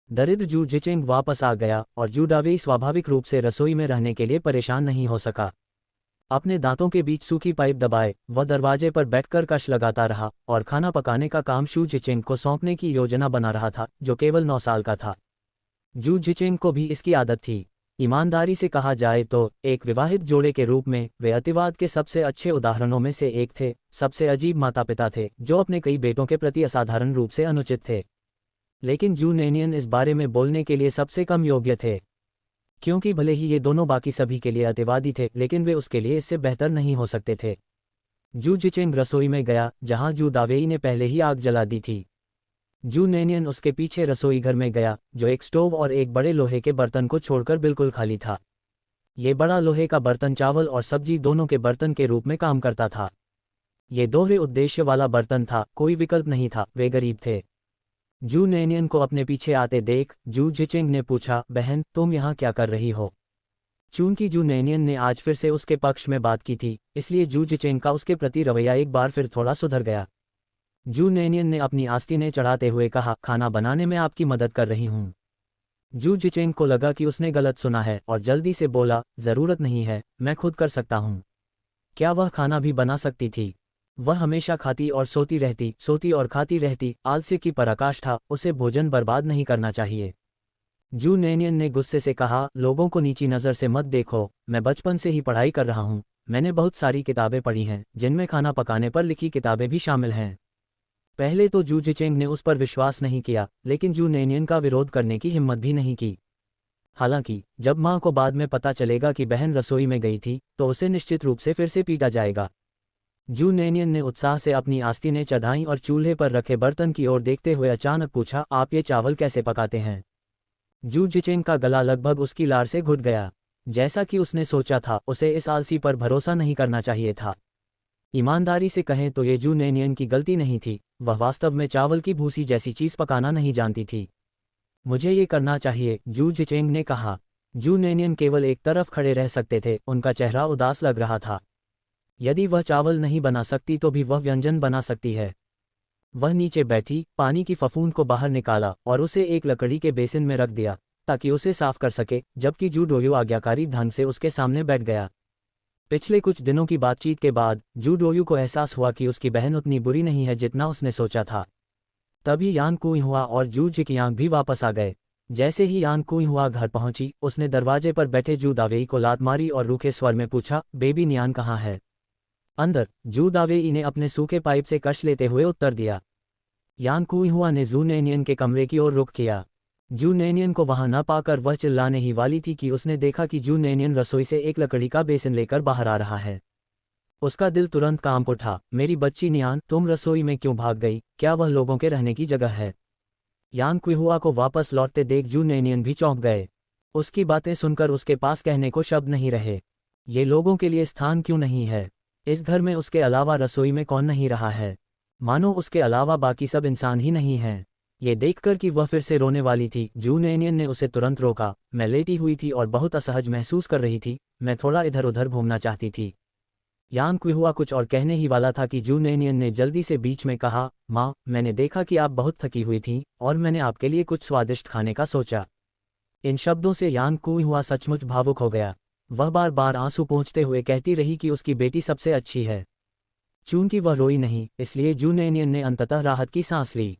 दरिद्र जू जिचेंग वापस आ गया और जू डावेई स्वाभाविक रूप से रसोई में रहने के लिए परेशान नहीं हो सका। अपने दांतों के बीच सूखी पाइप दबाए वह दरवाजे पर बैठकर कश लगाता रहा और खाना पकाने का काम जू जिचेंग को सौंपने की योजना बना रहा था, जो केवल 9 साल का था। जू जिचेंग को भी इसकी आदत थी। ईमानदारी से कहा जाए तो एक विवाहित जोड़े के रूप में वे अतिवाद के सबसे अच्छे उदाहरणों में से एक थे, सबसे अजीब माता पिता थे जो अपने कई बेटों के प्रति असाधारण रूप से अनुचित थे। लेकिन जू नेनियन इस बारे में बोलने के लिए सबसे कम योग्य थे, क्योंकि भले ही ये दोनों बाकी सभी के लिए अतिवादी थे, लेकिन वे उसके लिए इससे बेहतर नहीं हो सकते थे। जू जिचेंग रसोई में गया जहां जू दावेई ने पहले ही आग जला दी थी। जू नेनियन उसके पीछे रसोई घर में गया, जो एक स्टोव और एक बड़े लोहे के बर्तन को छोड़कर बिल्कुल खाली था। ये बड़ा लोहे का बर्तन चावल और सब्जी दोनों के बर्तन के रूप में काम करता था। ये दोहरे उद्देश्य वाला बर्तन था, कोई विकल्प नहीं था, वे गरीब थे। जू नेनियन को अपने पीछे आते देख जू जिचेंग ने पूछा, बहन तुम यहाँ क्या कर रही हो? चूंकि जू नेनियन ने आज फिर से उसके पक्ष में बात की थी, इसलिए जू जिचेंग का उसके प्रति रवैया एक बार फिर थोड़ा सुधर गया। जू नेनियन ने अपनी आस्तीनें चढ़ाते हुए कहा, खाना बनाने में आपकी मदद कर रही हूँ। जू जिचेंग को लगा कि उसने गलत सुना है और जल्दी से बोला, ज़रूरत नहीं है, मैं खुद कर सकता हूँ। क्या वह खाना भी बना सकती थी? वह हमेशा खाती और सोती रहती, सोती और खाती रहती, आलस्य की पराकाष्ठा, उसे भोजन बर्बाद नहीं करना चाहिए। जू नेनियन ने गुस्से से कहा, लोगों को नीची नज़र से मत देखो, मैं बचपन से ही पढ़ाई कर रहा हूँ, मैंने बहुत सारी किताबें पढ़ी हैं जिनमें खाना पकाने पर लिखी किताबें भी शामिल हैं। पहले तो जू जिचेंग ने उस पर विश्वास नहीं किया, लेकिन जू नेनियन का विरोध करने की हिम्मत भी नहीं की। हालांकि जब माँ को बाद में पता चलेगा कि बहन रसोई में गई थी तो उसे निश्चित रूप से फिर से पीटा जाएगा। जू नेनियन ने उत्साह से अपनी आस्तीनें चढ़ाईं और चूल्हे पर रखे बर्तन की ओर देखते हुए अचानक पूछा, आप ये चावल कैसे पकाते हैं? जू जिचेंग का गला लगभग उसकी लार से घुट गया। जैसा कि उसने सोचा था, उसे इस आलसी पर भरोसा नहीं करना चाहिए था। ईमानदारी से कहें तो ये जू नेनियन की गलती नहीं थी, वह वास्तव में चावल की भूसी जैसी चीज़ पकाना नहीं जानती थी। मुझे ये करना चाहिए, जू जिचेंग ने कहा। जू नेनियन केवल एक तरफ खड़े रह सकते थे, उनका चेहरा उदास लग रहा था। यदि वह चावल नहीं बना सकती तो भी वह व्यंजन बना सकती है। वह नीचे बैठी, पानी की फफूंद को बाहर निकाला और उसे एक लकड़ी के बेसिन में रख दिया ताकि उसे साफ कर सके, जबकि जू डोयू आज्ञाकारी ढंग से उसके सामने बैठ गया। पिछले कुछ दिनों की बातचीत के बाद जू डोयू को एहसास हुआ कि उसकी बहन उतनी बुरी नहीं है जितना उसने सोचा था। तभी यान कुई हुआ और जू जिकियांग भी वापस आ गए। जैसे ही यान कुई हुआ घर पहुंची, उसने दरवाजे पर बैठे जू दावेई को लात मारी और रूखे स्वर में पूछा, बेबी नियान कहाँ है? अंदर, जू दावेई ने अपने सूखे पाइप से कश लेते हुए उत्तर दिया। यान कुई हुआ ने जू नेनियन के कमरे की ओर रुख किया। जू नेनियन को वहां न पाकर वह चिल्लाने ही वाली थी कि उसने देखा कि जू नेनियन रसोई से एक लकड़ी का बेसिन लेकर बाहर आ रहा है। उसका दिल तुरंत कांप उठा। मेरी बच्ची नियान, तुम रसोई में क्यों भाग गई? क्या वह लोगों के रहने की जगह है? यान कुई हुआ को वापस लौटते देख जू नेनियन भी चौंक गए। उसकी बातें सुनकर उसके पास कहने को शब्द नहीं रहे। ये लोगों के लिए स्थान क्यों नहीं है? इस घर में उसके अलावा रसोई में कौन नहीं रहा है? मानो उसके अलावा बाकी सब इंसान ही नहीं हैं। ये देखकर कि वह फिर से रोने वाली थी, जू नेनियन ने उसे तुरंत रोका। मैं लेटी हुई थी और बहुत असहज महसूस कर रही थी, मैं थोड़ा इधर उधर घूमना चाहती थी। यान कुई हुआ कुछ और कहने ही वाला था कि जू नेनियन ने जल्दी से बीच में कहा, माँ, मैंने देखा कि आप बहुत थकी हुई थीं और मैंने आपके लिए कुछ स्वादिष्ट खाने का सोचा। इन शब्दों से यान कुई हुआ सचमुच भावुक हो गया। वह बार बार आंसू पोंछते हुए कहती रही कि उसकी बेटी सबसे अच्छी है। चूंकि वह रोई नहीं, इसलिए जू नेनियन ने अंततः राहत की सांस ली।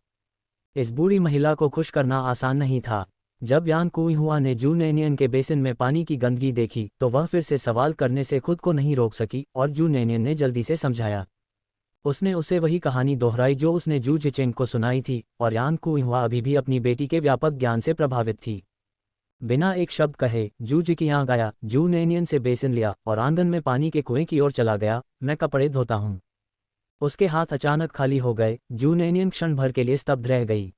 इस बूढ़ी महिला को खुश करना आसान नहीं था। जब यान कुई हुआ ने जू नेनियन के बेसिन में पानी की गंदगी देखी तो वह फिर से सवाल करने से खुद को नहीं रोक सकी और जू नेनियन ने जल्दी से समझाया। उसने उसे वही कहानी दोहराई जो उसने जू जिचेंग को सुनाई थी, और यान कुई हुआ अभी भी अपनी बेटी के व्यापक ज्ञान से प्रभावित थी। बिना एक शब्द कहे जू जिकियांग आया, जू नेनियन से बेसिन लिया और आंगन में पानी के कुएं की ओर चला गया। मैं कपड़े धोता हूँ। उसके हाथ अचानक खाली हो गए। जू नेनियन क्षण भर के लिए स्तब्ध रह गई।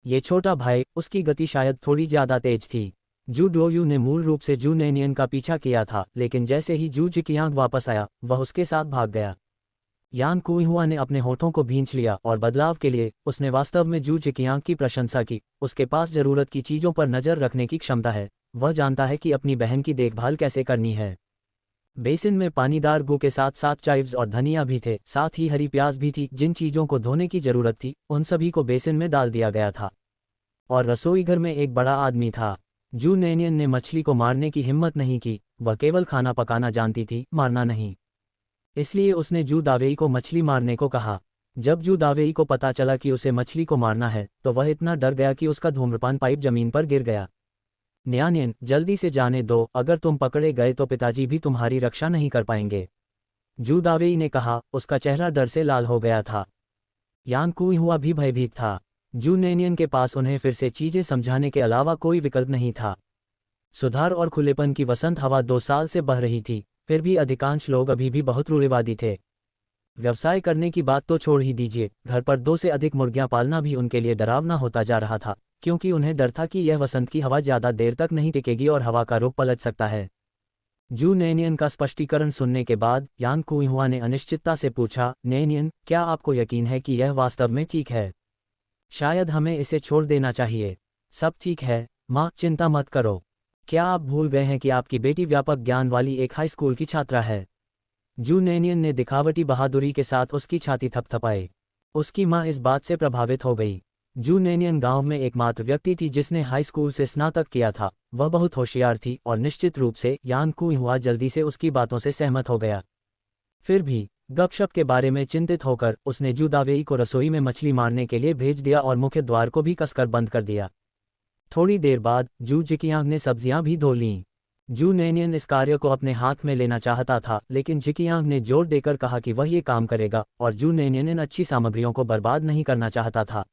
ये छोटा भाई, उसकी गति शायद थोड़ी ज्यादा तेज थी। जू डोयू ने मूल रूप से जू नेनियन का पीछा किया था, लेकिन जैसे ही जू जिकियांग वापस आया, वह उसके साथ भाग गया। यान कुई हुआ ने अपने होठों को भींच लिया और बदलाव के लिए उसने वास्तव में जू जिकियांग की प्रशंसा की। उसके पास जरूरत की चीज़ों पर नज़र रखने की क्षमता है। वह जानता है कि अपनी बहन की देखभाल कैसे करनी है। बेसिन में पानीदार गू के साथ साथ चाइव्स और धनिया भी थे, साथ ही हरी प्याज भी थी। जिन चीज़ों को धोने की जरूरत थी उन सभी को बेसिन में डाल दिया गया था। और रसोई घर में एक बड़ा आदमी था। जू नैनियन ने मछली को मारने की हिम्मत नहीं की, वह केवल खाना पकाना जानती थी, मारना नहीं। इसलिए उसने जू दावेई को मछली मारने को कहा। जब जू दावेई को पता चला कि उसे मछली को मारना है तो वह इतना डर गया कि उसका धूम्रपान पाइप जमीन पर गिर गया। न्यानियन, जल्दी से जाने दो, अगर तुम पकड़े गए तो पिताजी भी तुम्हारी रक्षा नहीं कर पाएंगे, जू दावेई ने कहा। उसका चेहरा डर से लाल हो गया था। यान कुई हुआ भी भयभीत था। जू नैनियन के पास उन्हें फिर से चीजें समझाने के अलावा कोई विकल्प नहीं था। सुधार और खुलेपन की वसंत हवा 2 साल से बह रही थी, फिर भी अधिकांश लोग अभी भी बहुत रूढ़िवादी थे। व्यवसाय करने की बात तो छोड़ ही दीजिए, घर पर 2 से अधिक मुर्गियां पालना भी उनके लिए डरावना होता जा रहा था, क्योंकि उन्हें डर था कि यह वसंत की हवा ज़्यादा देर तक नहीं टिकेगी और हवा का रुख पलट सकता है। जू नैनियन का स्पष्टीकरण सुनने के बाद यान कुइहुआ ने अनिश्चितता से पूछा, नैनियन, क्या आपको यकीन है कि यह वास्तव में ठीक है? शायद हमें इसे छोड़ देना चाहिए। सब ठीक है माँ, चिंता मत करो। क्या आप भूल गए हैं कि आपकी बेटी व्यापक ज्ञान वाली एक हाई स्कूल की छात्रा है? जू नैनियन ने दिखावटी बहादुरी के साथ उसकी छाती थपथपाई। उसकी माँ इस बात से प्रभावित हो गई। जू नैनियन गांव में एकमात्र व्यक्ति थी जिसने हाई स्कूल से स्नातक किया था। वह बहुत होशियार थी और निश्चित रूप से यान कुइहुआ जल्दी से उसकी बातों से सहमत हो गया। फिर भी गपशप के बारे में चिंतित होकर उसने जू दावेई को रसोई में मछली मारने के लिए भेज दिया और मुख्य द्वार को भी कसकर बंद कर दिया। थोड़ी देर बाद जू जिकियांग ने सब्जियां भी धो लीं। जू नैनियन इस कार्य को अपने हाथ में लेना चाहता था, लेकिन जिकियांग ने जोर देकर कहा कि वह ये काम करेगा और जू नैनियन इन अच्छी सामग्रियों को बर्बाद नहीं करना चाहता था।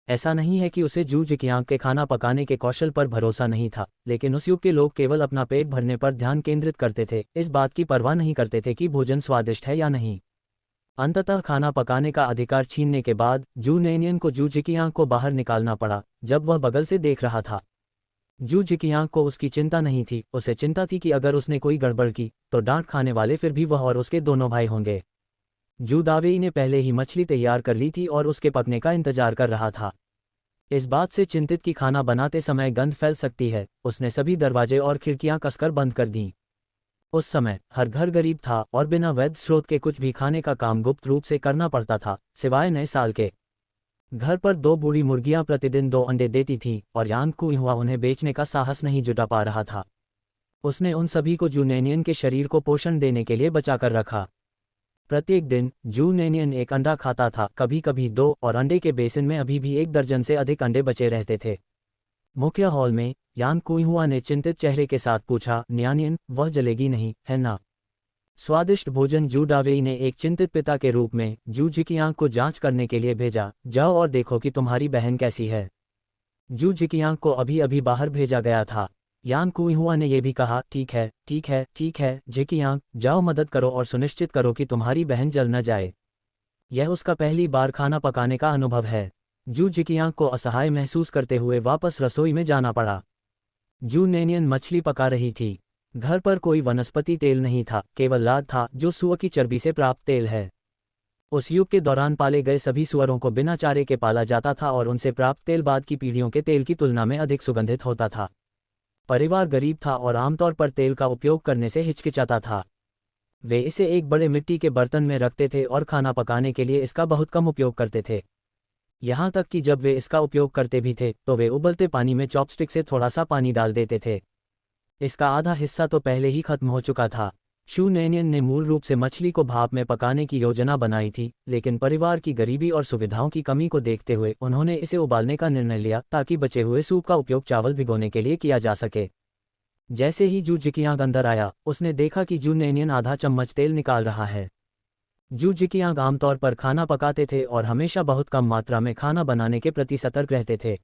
ऐसा नहीं है कि उसे जू जिकियांग के खाना पकाने के कौशल पर भरोसा नहीं था, लेकिन उस युग के लोग केवल अपना पेट भरने पर ध्यान केंद्रित करते थे, इस बात की परवाह नहीं करते थे कि भोजन स्वादिष्ट है या नहीं। अंततः खाना पकाने का अधिकार छीनने के बाद जू नैनियन को जू जिकियांग को बाहर निकालना पड़ा, जब वह बगल से देख रहा था। जू जिकियांग को उसकी चिंता नहीं थी, उसे चिंता थी कि अगर उसने कोई गड़बड़ की तो डांट खाने वाले फिर भी वह और उसके दोनों भाई होंगे। जू दावेई ने पहले ही मछली तैयार कर ली थी और उसके पकने का इंतजार कर रहा था। इस बात से चिंतित कि खाना बनाते समय गंध फैल सकती है, उसने सभी दरवाजे और खिड़कियां कसकर बंद कर दीं। उस समय हर घर गरीब था और बिना वैध स्रोत के कुछ भी खाने का काम गुप्त रूप से करना पड़ता था, सिवाय नए साल के। घर पर 2 बूढ़ी मुर्गियां प्रतिदिन 2 अंडे देती थीं और यान कुइहुआ उन्हें बेचने का साहस नहीं जुटा पा रहा था। उसने उन सभी को जू नैनियन के शरीर को पोषण देने के लिए बचाकर रखा। प्रत्येक दिन जू नैनियन एक अंडा खाता था, कभी कभी 2, और अंडे के बेसिन में अभी भी 1 दर्जन से अधिक अंडे बचे रहते थे। मुख्य हॉल में यान कुइहुआ ने चिंतित चेहरे के साथ पूछा, न्यानियन, वह जलेगी नहीं, है ना? स्वादिष्ट भोजन। जू दावेई ने एक चिंतित पिता के रूप में जू जिकियांग को जांच करने के लिए भेजा। जाओ और देखो कि तुम्हारी बहन कैसी है। जू जिकियांग को अभी अभी बाहर भेजा गया था। यान कुइहुआ ने यह भी कहा, ठीक है ठीक है ठीक है जिकियांग, जाओ मदद करो और सुनिश्चित करो कि तुम्हारी बहन जल न जाए। यह उसका पहली बार खाना पकाने का अनुभव है। जू जिकियांग को असहाय महसूस करते हुए वापस रसोई में जाना पड़ा। जू नैनियन मछली पका रही थी। घर पर कोई वनस्पति तेल नहीं था, केवल लाद था जो सुअर की चर्बी से प्राप्त तेल है। उस युग के दौरान पाले गए सभी सुअरों को बिना चारे के पाला जाता था और उनसे प्राप्त तेल बाद की पीढ़ियों के तेल की तुलना में अधिक सुगंधित होता था। परिवार गरीब था और आमतौर पर तेल का उपयोग करने से हिचकिचाता था। वे इसे एक बड़े मिट्टी के बर्तन में रखते थे और खाना पकाने के लिए इसका बहुत कम उपयोग करते थे। यहाँ तक कि जब वे इसका उपयोग करते भी थे तो वे उबलते पानी में चॉपस्टिक से थोड़ा सा पानी डाल देते थे। इसका आधा हिस्सा तो पहले ही खत्म हो चुका था। शू नैनियन ने मूल रूप से मछली को भाप में पकाने की योजना बनाई थी, लेकिन परिवार की गरीबी और सुविधाओं की कमी को देखते हुए उन्होंने इसे उबालने का निर्णय लिया ताकि बचे हुए सूप का उपयोग चावल भिगोने के लिए किया जा सके। जैसे ही जू जिकियांग अंदर आया, उसने देखा कि जू नैनियन आधा चम्मच तेल निकाल रहा है। जू जिकियांग आमतौर पर खाना पकाते थे और हमेशा बहुत कम मात्रा में खाना बनाने के प्रति सतर्क रहते थे।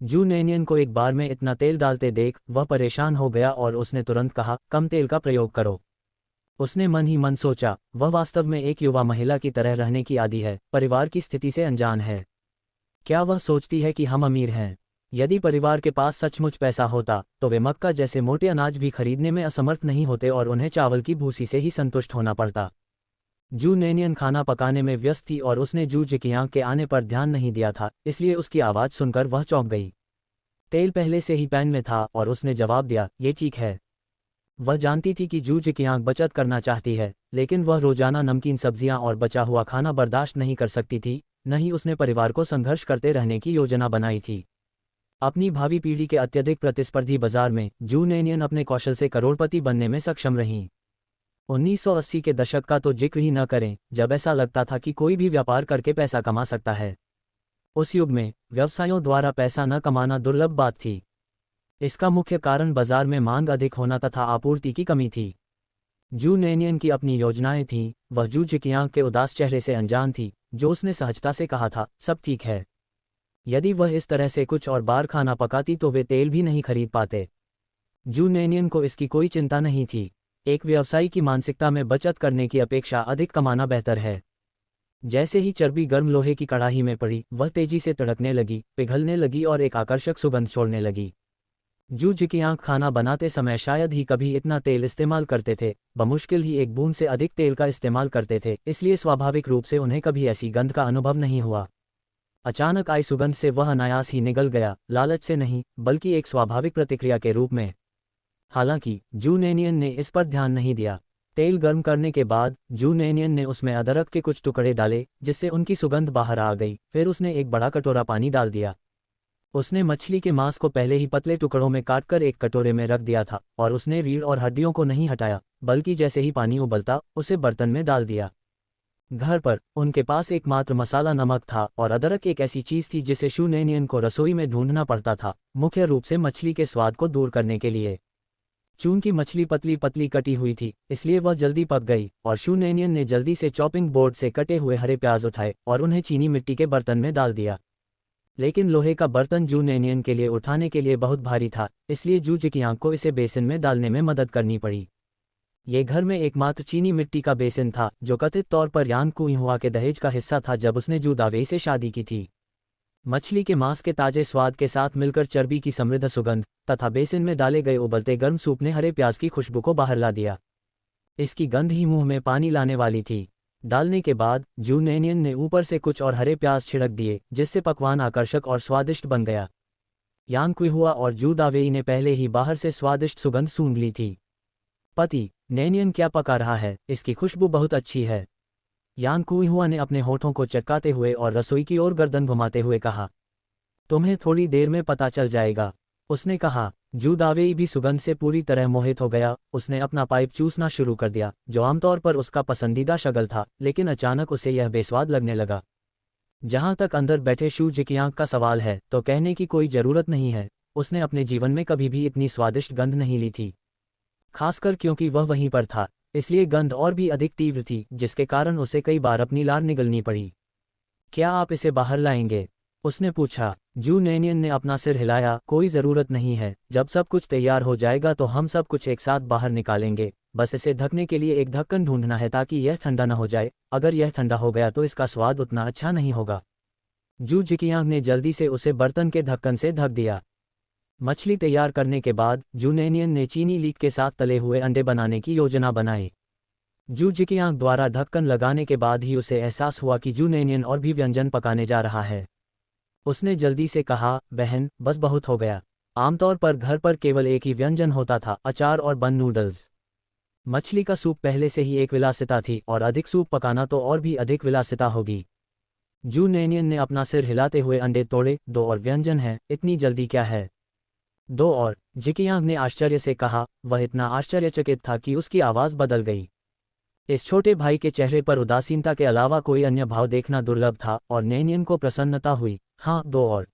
जू नैनियन को एक बार में इतना तेल डालते देख वह परेशान हो गया और उसने तुरंत कहा, कम तेल का प्रयोग करो। उसने मन ही मन सोचा, वह वास्तव में एक युवा महिला की तरह रहने की आदी है, परिवार की स्थिति से अनजान है। क्या वह सोचती है कि हम अमीर हैं? यदि परिवार के पास सचमुच पैसा होता तो वे मक्का जैसे मोटे अनाज भी खरीदने में असमर्थ नहीं होते और उन्हें चावल की भूसी से ही संतुष्ट होना पड़ता। जू नैनियन खाना पकाने में व्यस्त थी और उसने जू जिकियांग के आने पर ध्यान नहीं दिया था, इसलिए उसकी आवाज़ सुनकर वह चौंक गई। तेल पहले से ही पैन में था और उसने जवाब दिया, ये ठीक है। वह जानती थी कि जू जिकियांग बचत करना चाहती है, लेकिन वह रोजाना नमकीन सब्जियां और बचा हुआ खाना बर्दाश्त नहीं कर सकती थी, न ही उसने परिवार को संघर्ष करते रहने की योजना बनाई थी। अपनी भावी पीढ़ी के अत्यधिक प्रतिस्पर्धी बाजार में जू नैनियन अपने कौशल से करोड़पति बनने में सक्षम रहीं। 1980 के दशक का तो जिक्र ही न करें, जब ऐसा लगता था कि कोई भी व्यापार करके पैसा कमा सकता है। उस युग में व्यवसायों द्वारा पैसा न कमाना दुर्लभ बात थी। इसका मुख्य कारण बाजार में मांग अधिक होना तथा आपूर्ति की कमी थी। जू नैनियन की अपनी योजनाएं थीं, वह जू जिकियांग के उदास चेहरे से अनजान थी, जो उसने सहजता से कहा था, सब ठीक है। यदि वह इस तरह से कुछ और बार खाना पकाती तो वे तेल भी नहीं खरीद पाते। जू नैनियन को इसकी कोई चिंता नहीं थी। एक व्यवसायी की मानसिकता में बचत करने की अपेक्षा अधिक कमाना बेहतर है। जैसे ही चर्बी गर्म लोहे की कड़ाही में पड़ी, वह तेजी से तड़कने लगी, पिघलने लगी और एक आकर्षक सुगंध छोड़ने लगी। जू जिकियांग खाना बनाते समय शायद ही कभी इतना तेल इस्तेमाल करते थे, बमुश्किल ही एक बूंद से अधिक तेल का इस्तेमाल करते थे, इसलिए स्वाभाविक रूप से उन्हें कभी ऐसी गंध का अनुभव नहीं हुआ। अचानक आई सुगंध से वह अनायास ही निगल गया, लालच से नहीं, बल्कि एक स्वाभाविक प्रतिक्रिया के रूप में। हालांकि जू नैनियन ने इस पर ध्यान नहीं दिया। तेल गर्म करने के बाद जू नैनियन ने उसमें अदरक के कुछ टुकड़े डाले, जिससे उनकी सुगंध बाहर आ गई। फिर उसने एक बड़ा कटोरा पानी डाल दिया। उसने मछली के मांस को पहले ही पतले टुकड़ों में काटकर एक कटोरे में रख दिया था, और उसने रीढ़ और हड्डियों को नहीं हटाया, बल्कि जैसे ही पानी उबलता उसे बर्तन में डाल दिया। घर पर उनके पास एकमात्र मसाला नमक था, और अदरक एक ऐसी चीज थी जिसे जू नैनियन को रसोई में ढूंढना पड़ता था, मुख्य रूप से मछली के स्वाद को दूर करने के लिए। चूंकि मछली पतली पतली कटी हुई थी, इसलिए वह जल्दी पक गई, और जू नैनियन ने जल्दी से चॉपिंग बोर्ड से कटे हुए हरे प्याज उठाए और उन्हें चीनी मिट्टी के बर्तन में डाल दिया। लेकिन लोहे का बर्तन जू नैनियन के लिए उठाने के लिए बहुत भारी था, इसलिए जू जिकियांग को इसे बेसिन में डालने में मदद करनी पड़ी। ये घर में एकमात्र चीनी मिट्टी का बेसिन था, जो कथित तौर पर यान कुइहुआ के दहेज का हिस्सा था जब उसने जू दावेई से शादी की थी। मछली के मांस के ताजे स्वाद के साथ मिलकर चर्बी की समृद्ध सुगंध तथा बेसिन में डाले गए उबलते गर्म सूप ने हरे प्याज की खुशबू को बाहर ला दिया। इसकी गंध ही मुंह में पानी लाने वाली थी। डालने के बाद जू नैनियन ने ऊपर से कुछ और हरे प्याज छिड़क दिए, जिससे पकवान आकर्षक और स्वादिष्ट बन गया। यान कुइहुआ और जू दावेई ने पहले ही बाहर से स्वादिष्ट सुगंध सूंघ ली थी। पति, नैनियन क्या पका रहा है, इसकी खुशबू बहुत अच्छी है। यान कुइहुआ ने अपने होठों को चटकाते हुए और रसोई की ओर गर्दन घुमाते हुए कहा। तुम्हें थोड़ी देर में पता चल जाएगा, उसने कहा। जू दावेई भी सुगंध से पूरी तरह मोहित हो गया। उसने अपना पाइप चूसना शुरू कर दिया, जो आमतौर पर उसका पसंदीदा शगल था, लेकिन अचानक उसे यह बेस्वाद लगने लगा। जहां तक अंदर बैठे जू जिकियांग का सवाल है, तो कहने की कोई जरूरत नहीं है, उसने अपने जीवन में कभी भी इतनी स्वादिष्ट गंध नहीं ली थी। खासकर क्योंकि वह वहीं पर था, इसलिए गंध और भी अधिक तीव्र थी, जिसके कारण उसे कई बार अपनी लार निगलनी पड़ी। क्या आप इसे बाहर लाएंगे, उसने पूछा। जू नैनियन ने अपना सिर हिलाया। कोई ज़रूरत नहीं है, जब सब कुछ तैयार हो जाएगा तो हम सब कुछ एक साथ बाहर निकालेंगे। बस इसे ढकने के लिए एक ढक्कन ढूंढना है ताकि यह ठंडा न हो जाए। अगर यह ठंडा हो गया तो इसका स्वाद उतना अच्छा नहीं होगा। जू जिकियांग ने जल्दी से उसे बर्तन के ढक्कन से ढक दिया। मछली तैयार करने के बाद जू नैनियन ने चीनी लीक के साथ तले हुए अंडे बनाने की योजना बनाई। जू जिकियांग द्वारा ढक्कन लगाने के बाद ही उसे एहसास हुआ कि जू नैनियन और भी व्यंजन पकाने जा रहा है। उसने जल्दी से कहा, बहन, बस बहुत हो गया। आमतौर पर घर पर केवल एक ही व्यंजन होता था, अचार और बन नूडल्स। मछली का सूप पहले से ही एक विलासिता थी, और अधिक सूप पकाना तो और भी अधिक विलासिता होगी। जू नैनियन ने अपना सिर हिलाते हुए अंडे तोड़े। 2 और व्यंजन हैं, इतनी जल्दी क्या है? 2 और, जिकियांग ने आश्चर्य से कहा। वह इतना आश्चर्यचकित था कि उसकी आवाज़ बदल गई। इस छोटे भाई के चेहरे पर उदासीनता के अलावा कोई अन्य भाव देखना दुर्लभ था, और नैनियन को प्रसन्नता हुई। हाँ, 2 और।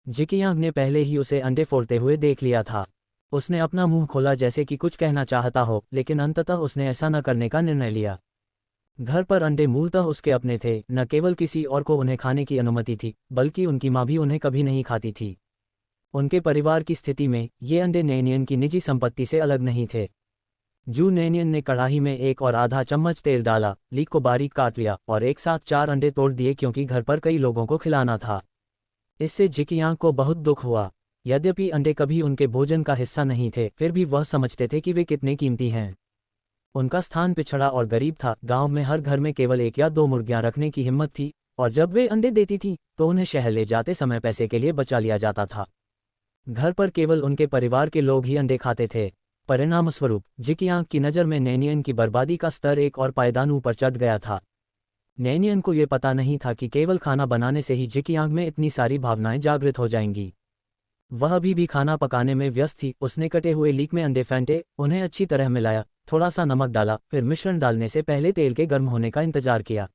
जिकियांग ने पहले ही उसे अंडे फोड़ते हुए देख लिया था। उसने अपना मुंह खोला जैसे कि कुछ कहना चाहता हो, लेकिन अंततः उसने ऐसा न करने का निर्णय लिया। घर पर अंडे मूलतः उसके अपने थे, न केवल किसी और को उन्हें खाने की अनुमति थी, बल्कि उनकी माँ भी उन्हें कभी नहीं खाती थी। उनके परिवार की स्थिति में ये अंडे नैनियन की निजी संपत्ति से अलग नहीं थे। जू नैनियन ने कढ़ाई में 1 और आधा चम्मच तेल डाला, लीक को बारीक काट लिया और एक साथ 4 अंडे तोड़ दिए, क्योंकि घर पर कई लोगों को खिलाना था। इससे जिकियांग को बहुत दुख हुआ। यद्यपि अंडे कभी उनके भोजन का हिस्सा नहीं थे, फिर भी वह समझते थे कि वे कितने कीमती हैं। उनका स्थान पिछड़ा और गरीब था। गांव में हर घर में केवल 1 या 2 मुर्गियां रखने की हिम्मत थी, और जब वे अंडे देती थी तो उन्हें शहर ले जाते समय पैसे के लिए बचा लिया जाता था। घर पर केवल उनके परिवार के लोग ही अंडे खाते थे। परिणामस्वरूप जिकियांग की नज़र में नैनियन की बर्बादी का स्तर एक और पायदान ऊपर चढ़ गया था। नैनियन को यह पता नहीं था कि केवल खाना बनाने से ही जिकियांग में इतनी सारी भावनाएं जागृत हो जाएंगी। वह अभी भी खाना पकाने में व्यस्त थी। उसने कटे हुए लीक में अंडे फेंटे, उन्हें अच्छी तरह मिलाया, थोड़ा सा नमक डाला, फिर मिश्रण डालने से पहले तेल के गर्म होने का इंतजार किया।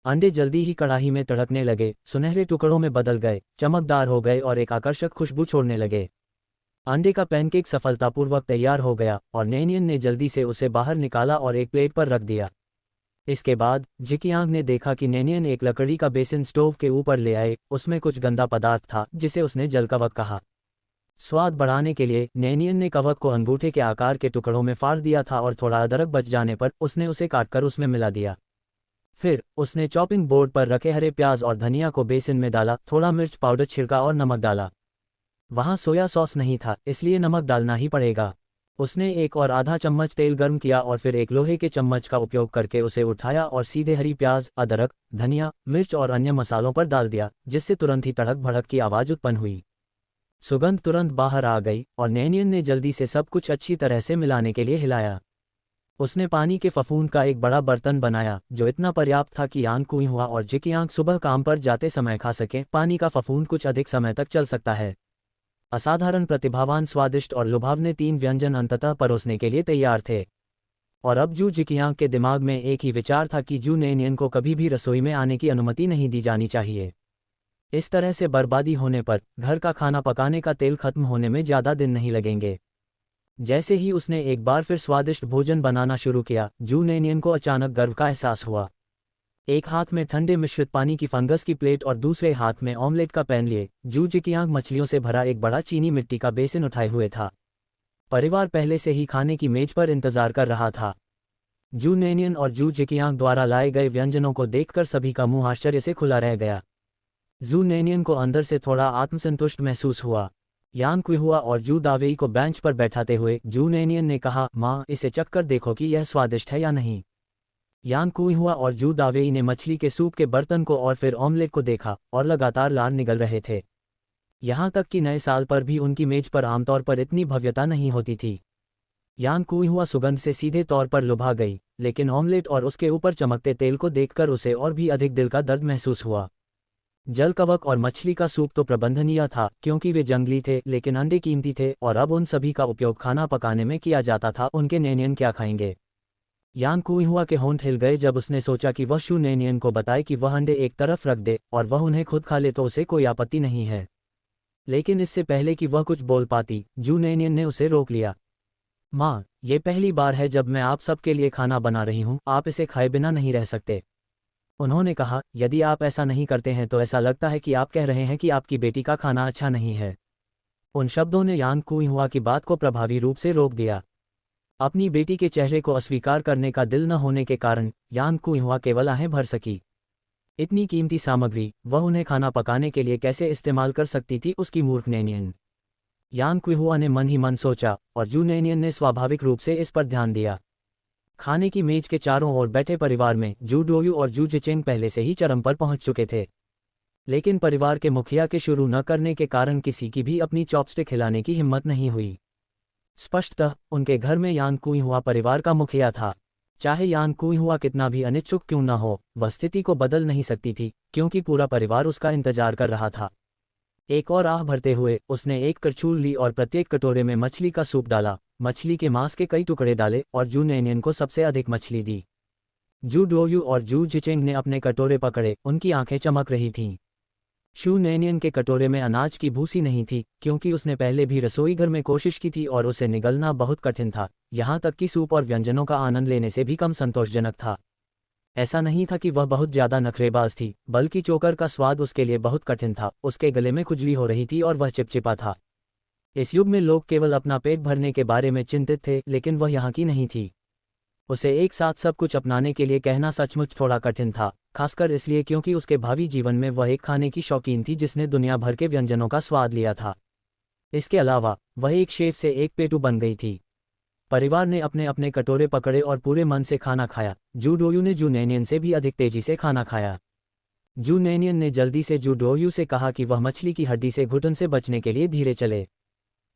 अंडे जल्दी ही कढ़ाई में तड़कने लगे, सुनहरे टुकड़ों में बदल गए, चमकदार हो गए और एक आकर्षक खुशबू छोड़ने लगे। अंडे का पैनकेक सफलतापूर्वक तैयार हो गया और नैनियन ने जल्दी से उसे बाहर निकाला और एक प्लेट पर रख दिया। इसके बाद जिकियांग ने देखा कि नैनियन एक लकड़ी का बेसिन स्टोव के ऊपर ले आए। उसमें कुछ गंदा पदार्थ था जिसे उसने जलकवक कहा। स्वाद बढ़ाने के लिए नैनियन ने कवक को अंगूठे के आकार के टुकड़ों में फाड़ दिया था और थोड़ा अदरक बच जाने पर उसने उसे काटकर उसमें मिला दिया। फिर उसने चॉपिंग बोर्ड पर रखे हरे प्याज और धनिया को बेसिन में डाला, थोड़ा मिर्च पाउडर छिड़का और नमक डाला। वहाँ सोया सॉस नहीं था, इसलिए नमक डालना ही पड़ेगा। उसने एक और आधा चम्मच तेल गर्म किया और फिर एक लोहे के चम्मच का उपयोग करके उसे उठाया और सीधे हरी प्याज, अदरक, धनिया, मिर्च और अन्य मसालों पर डाल दिया, जिससे तुरंत ही तड़क भड़क की आवाज़ उत्पन्न हुई। सुगंध तुरंत बाहर आ गई और नैनियन ने जल्दी से सब कुछ अच्छी तरह से मिलाने के लिए हिलाया। उसने पानी के फफूंद का एक बड़ा बर्तन बनाया जो इतना पर्याप्त था कि यान कुई हुआ और जिकियांग सुबह काम पर जाते समय खा सकें। पानी का फफूंद कुछ अधिक समय तक चल सकता है। असाधारण, प्रतिभावान, स्वादिष्ट और लुभावने 3 व्यंजन अंततः परोसने के लिए तैयार थे। और अब जू जिकियांग के दिमाग में एक ही विचार था कि जू नैनियन को कभी भी रसोई में आने की अनुमति नहीं दी जानी चाहिए। इस तरह से बर्बादी होने पर घर का खाना पकाने का तेल खत्म होने में ज़्यादा दिन नहीं लगेंगे। जैसे ही उसने एक बार फिर स्वादिष्ट भोजन बनाना शुरू किया, जू नैनियन को अचानक गर्व का एहसास हुआ। एक हाथ में ठंडे मिश्रित पानी की फंगस की प्लेट और दूसरे हाथ में ऑमलेट का पैन लिए जू जिकियांग मछलियों से भरा एक बड़ा चीनी मिट्टी का बेसिन उठाए हुए था। परिवार पहले से ही खाने की मेज पर इंतजार कर रहा था। जू नैनियन और जू जिकियांग द्वारा लाए गए व्यंजनों को देखकर सभी का मुंह आश्चर्य से खुला रह गया। जू नैनियन को अंदर से थोड़ा आत्मसंतुष्ट महसूस हुआ। यान कुई हुआ और जू दावेई को बेंच पर बैठाते हुए जू नैनियन ने कहा, माँ, इसे चखकर देखो कि यह स्वादिष्ट है या नहीं। यान कुई हुआ और जू दावेई ने मछली के सूप के बर्तन को और फिर ऑमलेट को देखा और लगातार लार निगल रहे थे। यहाँ तक कि नए साल पर भी उनकी मेज पर आमतौर पर इतनी भव्यता नहीं होती थी। यान कुई हुआ सुगंध से सीधे तौर पर लुभा गई, लेकिन ऑमलेट और उसके ऊपर चमकते तेल को देखकर उसे और भी अधिक दिल का दर्द महसूस हुआ। जलकवक और मछली का सूप तो प्रबंधनीय था क्योंकि वे जंगली थे, लेकिन अंडे कीमती थे और अब उन सभी का उपयोग खाना पकाने में किया जाता था। उनके नैनियन क्या खाएंगे? यान कुई हुआ के होंठ हिल गए जब उसने सोचा कि वह शू नैनियन को बताए कि वह अंडे एक तरफ रख दे और वह उन्हें खुद खा ले तो उसे कोई आपत्ति नहीं है। लेकिन इससे पहले कि वह कुछ बोल पाती, जू नैनियन ने उसे रोक लिया। माँ, ये पहली बार है जब मैं आप सबके लिए खाना बना रही हूँ, आप इसे खाए बिना नहीं रह सकते। उन्होंने कहा, यदि आप ऐसा नहीं करते हैं तो ऐसा लगता है कि आप कह रहे हैं कि आपकी बेटी का खाना अच्छा नहीं है। उन शब्दों ने यान कुई हुआ की बात को प्रभावी रूप से रोक दिया। अपनी बेटी के चेहरे को अस्वीकार करने का दिल न होने के कारण यान कुई हुआ केवल आहें भर सकी। इतनी कीमती सामग्री वह उन्हें खाना पकाने के लिए कैसे इस्तेमाल कर सकती थी, उसकी मूर्ख नैनियन। यान कुई हुआ ने मन ही मन सोचा और जू नैनियन ने स्वाभाविक रूप से इस पर ध्यान दिया। खाने की मेज के चारों ओर बैठे परिवार में जू डोयू और जू जिचेंग पहले से ही चरम पर पहुंच चुके थे। लेकिन परिवार के मुखिया के शुरू न करने के कारण किसी की भी अपनी चॉपस्टिक हिलाने की हिम्मत नहीं हुई। स्पष्टतः उनके घर में यान कुई हुआ परिवार का मुखिया था। चाहे यान कुई हुआ कितना भी अनिच्छुक क्यों न हो, वह स्थिति को बदल नहीं सकती थी क्योंकि पूरा परिवार उसका इंतजार कर रहा था। एक और आह भरते हुए उसने एक करछूल ली और प्रत्येक कटोरे में मछली का सूप डाला, मछली के मांस के कई टुकड़े डाले और जू नैनियन को सबसे अधिक मछली दी। जू डोयू और जू जिचेंग ने अपने कटोरे पकड़े, उनकी आंखें चमक रही थीं। शू नैनियन के कटोरे में अनाज की भूसी नहीं थी क्योंकि उसने पहले भी रसोई घर में कोशिश की थी और उसे निगलना बहुत कठिन था, यहाँ तक कि सूप और व्यंजनों का आनंद लेने से भी कम संतोषजनक था। ऐसा नहीं था कि वह बहुत ज़्यादा नखरेबाज थी, बल्कि चोकर का स्वाद उसके लिए बहुत कठिन था। उसके गले में खुजली हो रही थी और वह चिपचिपा था। इस युग में लोग केवल अपना पेट भरने के बारे में चिंतित थे, लेकिन वह यहाँ की नहीं थी। उसे एक साथ सब कुछ अपनाने के लिए कहना सचमुच थोड़ा कठिन था, खासकर इसलिए क्योंकि उसके भावी जीवन में वह एक खाने की शौकीन थी जिसने दुनिया भर के व्यंजनों का स्वाद लिया था। इसके अलावा वह एक शेफ से एक पेटू बन गई थी। परिवार ने अपने अपने कटोरे पकड़े और पूरे मन से खाना खाया। जू डोयू ने जू नैनियन से भी अधिक तेजी से खाना खाया। जू नैनियन ने जल्दी से जू डोयू से कहा कि वह मछली की हड्डी से घुटन से बचने के लिए धीरे चले।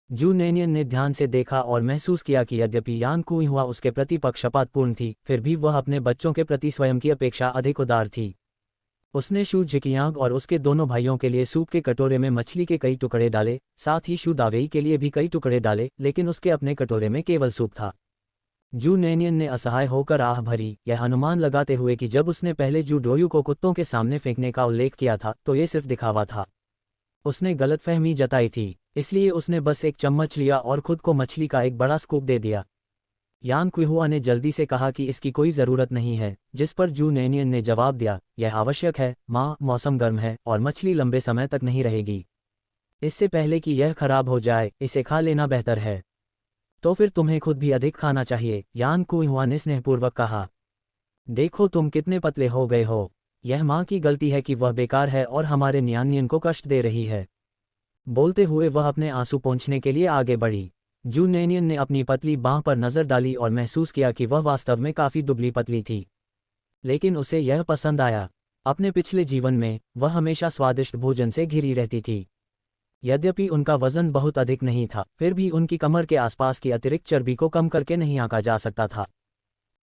जू नैनियन ने ध्यान से देखा और महसूस किया कि यद्यपि यान कुई हुआ उसके प्रति पक्षपातपूर्ण थी, फिर भी वह अपने बच्चों के प्रति स्वयं की अपेक्षा अधिक उदार थी। उसने शू जिकियांग और उसके दोनों भाइयों के लिए सूप के कटोरे में मछली के कई टुकड़े डाले, साथ ही शू दावेई के लिए भी कई टुकड़े डाले, लेकिन उसके अपने कटोरे में केवल सूप था। जू नैनियन ने असहाय होकर आह भरी, यह अनुमान लगाते हुए कि जब उसने पहले जू डोयू को कुत्तों के सामने फेंकने का उल्लेख किया था तो ये सिर्फ दिखावा था। उसने गलतफहमी जताई थी, इसलिए उसने बस एक चम्मच लिया और खुद को मछली का एक बड़ा स्कूप दे दिया। यान कुइहुआ ने जल्दी से कहा कि इसकी कोई ज़रूरत नहीं है, जिस पर जू नैनियन ने जवाब दिया, यह आवश्यक है माँ, मौसम गर्म है और मछली लंबे समय तक नहीं रहेगी। इससे पहले कि यह खराब हो जाए इसे खा लेना बेहतर है। तो फिर तुम्हें खुद भी अधिक खाना चाहिए, यान कुइहुआ ने स्नेहपूर्वक कहा। देखो तुम कितने पतले हो गए हो। यह माँ की गलती है कि वह बेकार है और हमारे न्यानियन को कष्ट दे रही है। बोलते हुए वह अपने आंसू पोंछने के लिए आगे बढ़ी। जू नैनियन ने अपनी पतली बाँह पर नज़र डाली और महसूस किया कि वह वास्तव में काफ़ी दुबली पतली थी, लेकिन उसे यह पसंद आया। अपने पिछले जीवन में वह हमेशा स्वादिष्ट भोजन से घिरी रहती थी। यद्यपि उनका वजन बहुत अधिक नहीं था, फिर भी उनकी कमर के आसपास की अतिरिक्त चर्बी को कम करके नहीं आंका जा सकता था।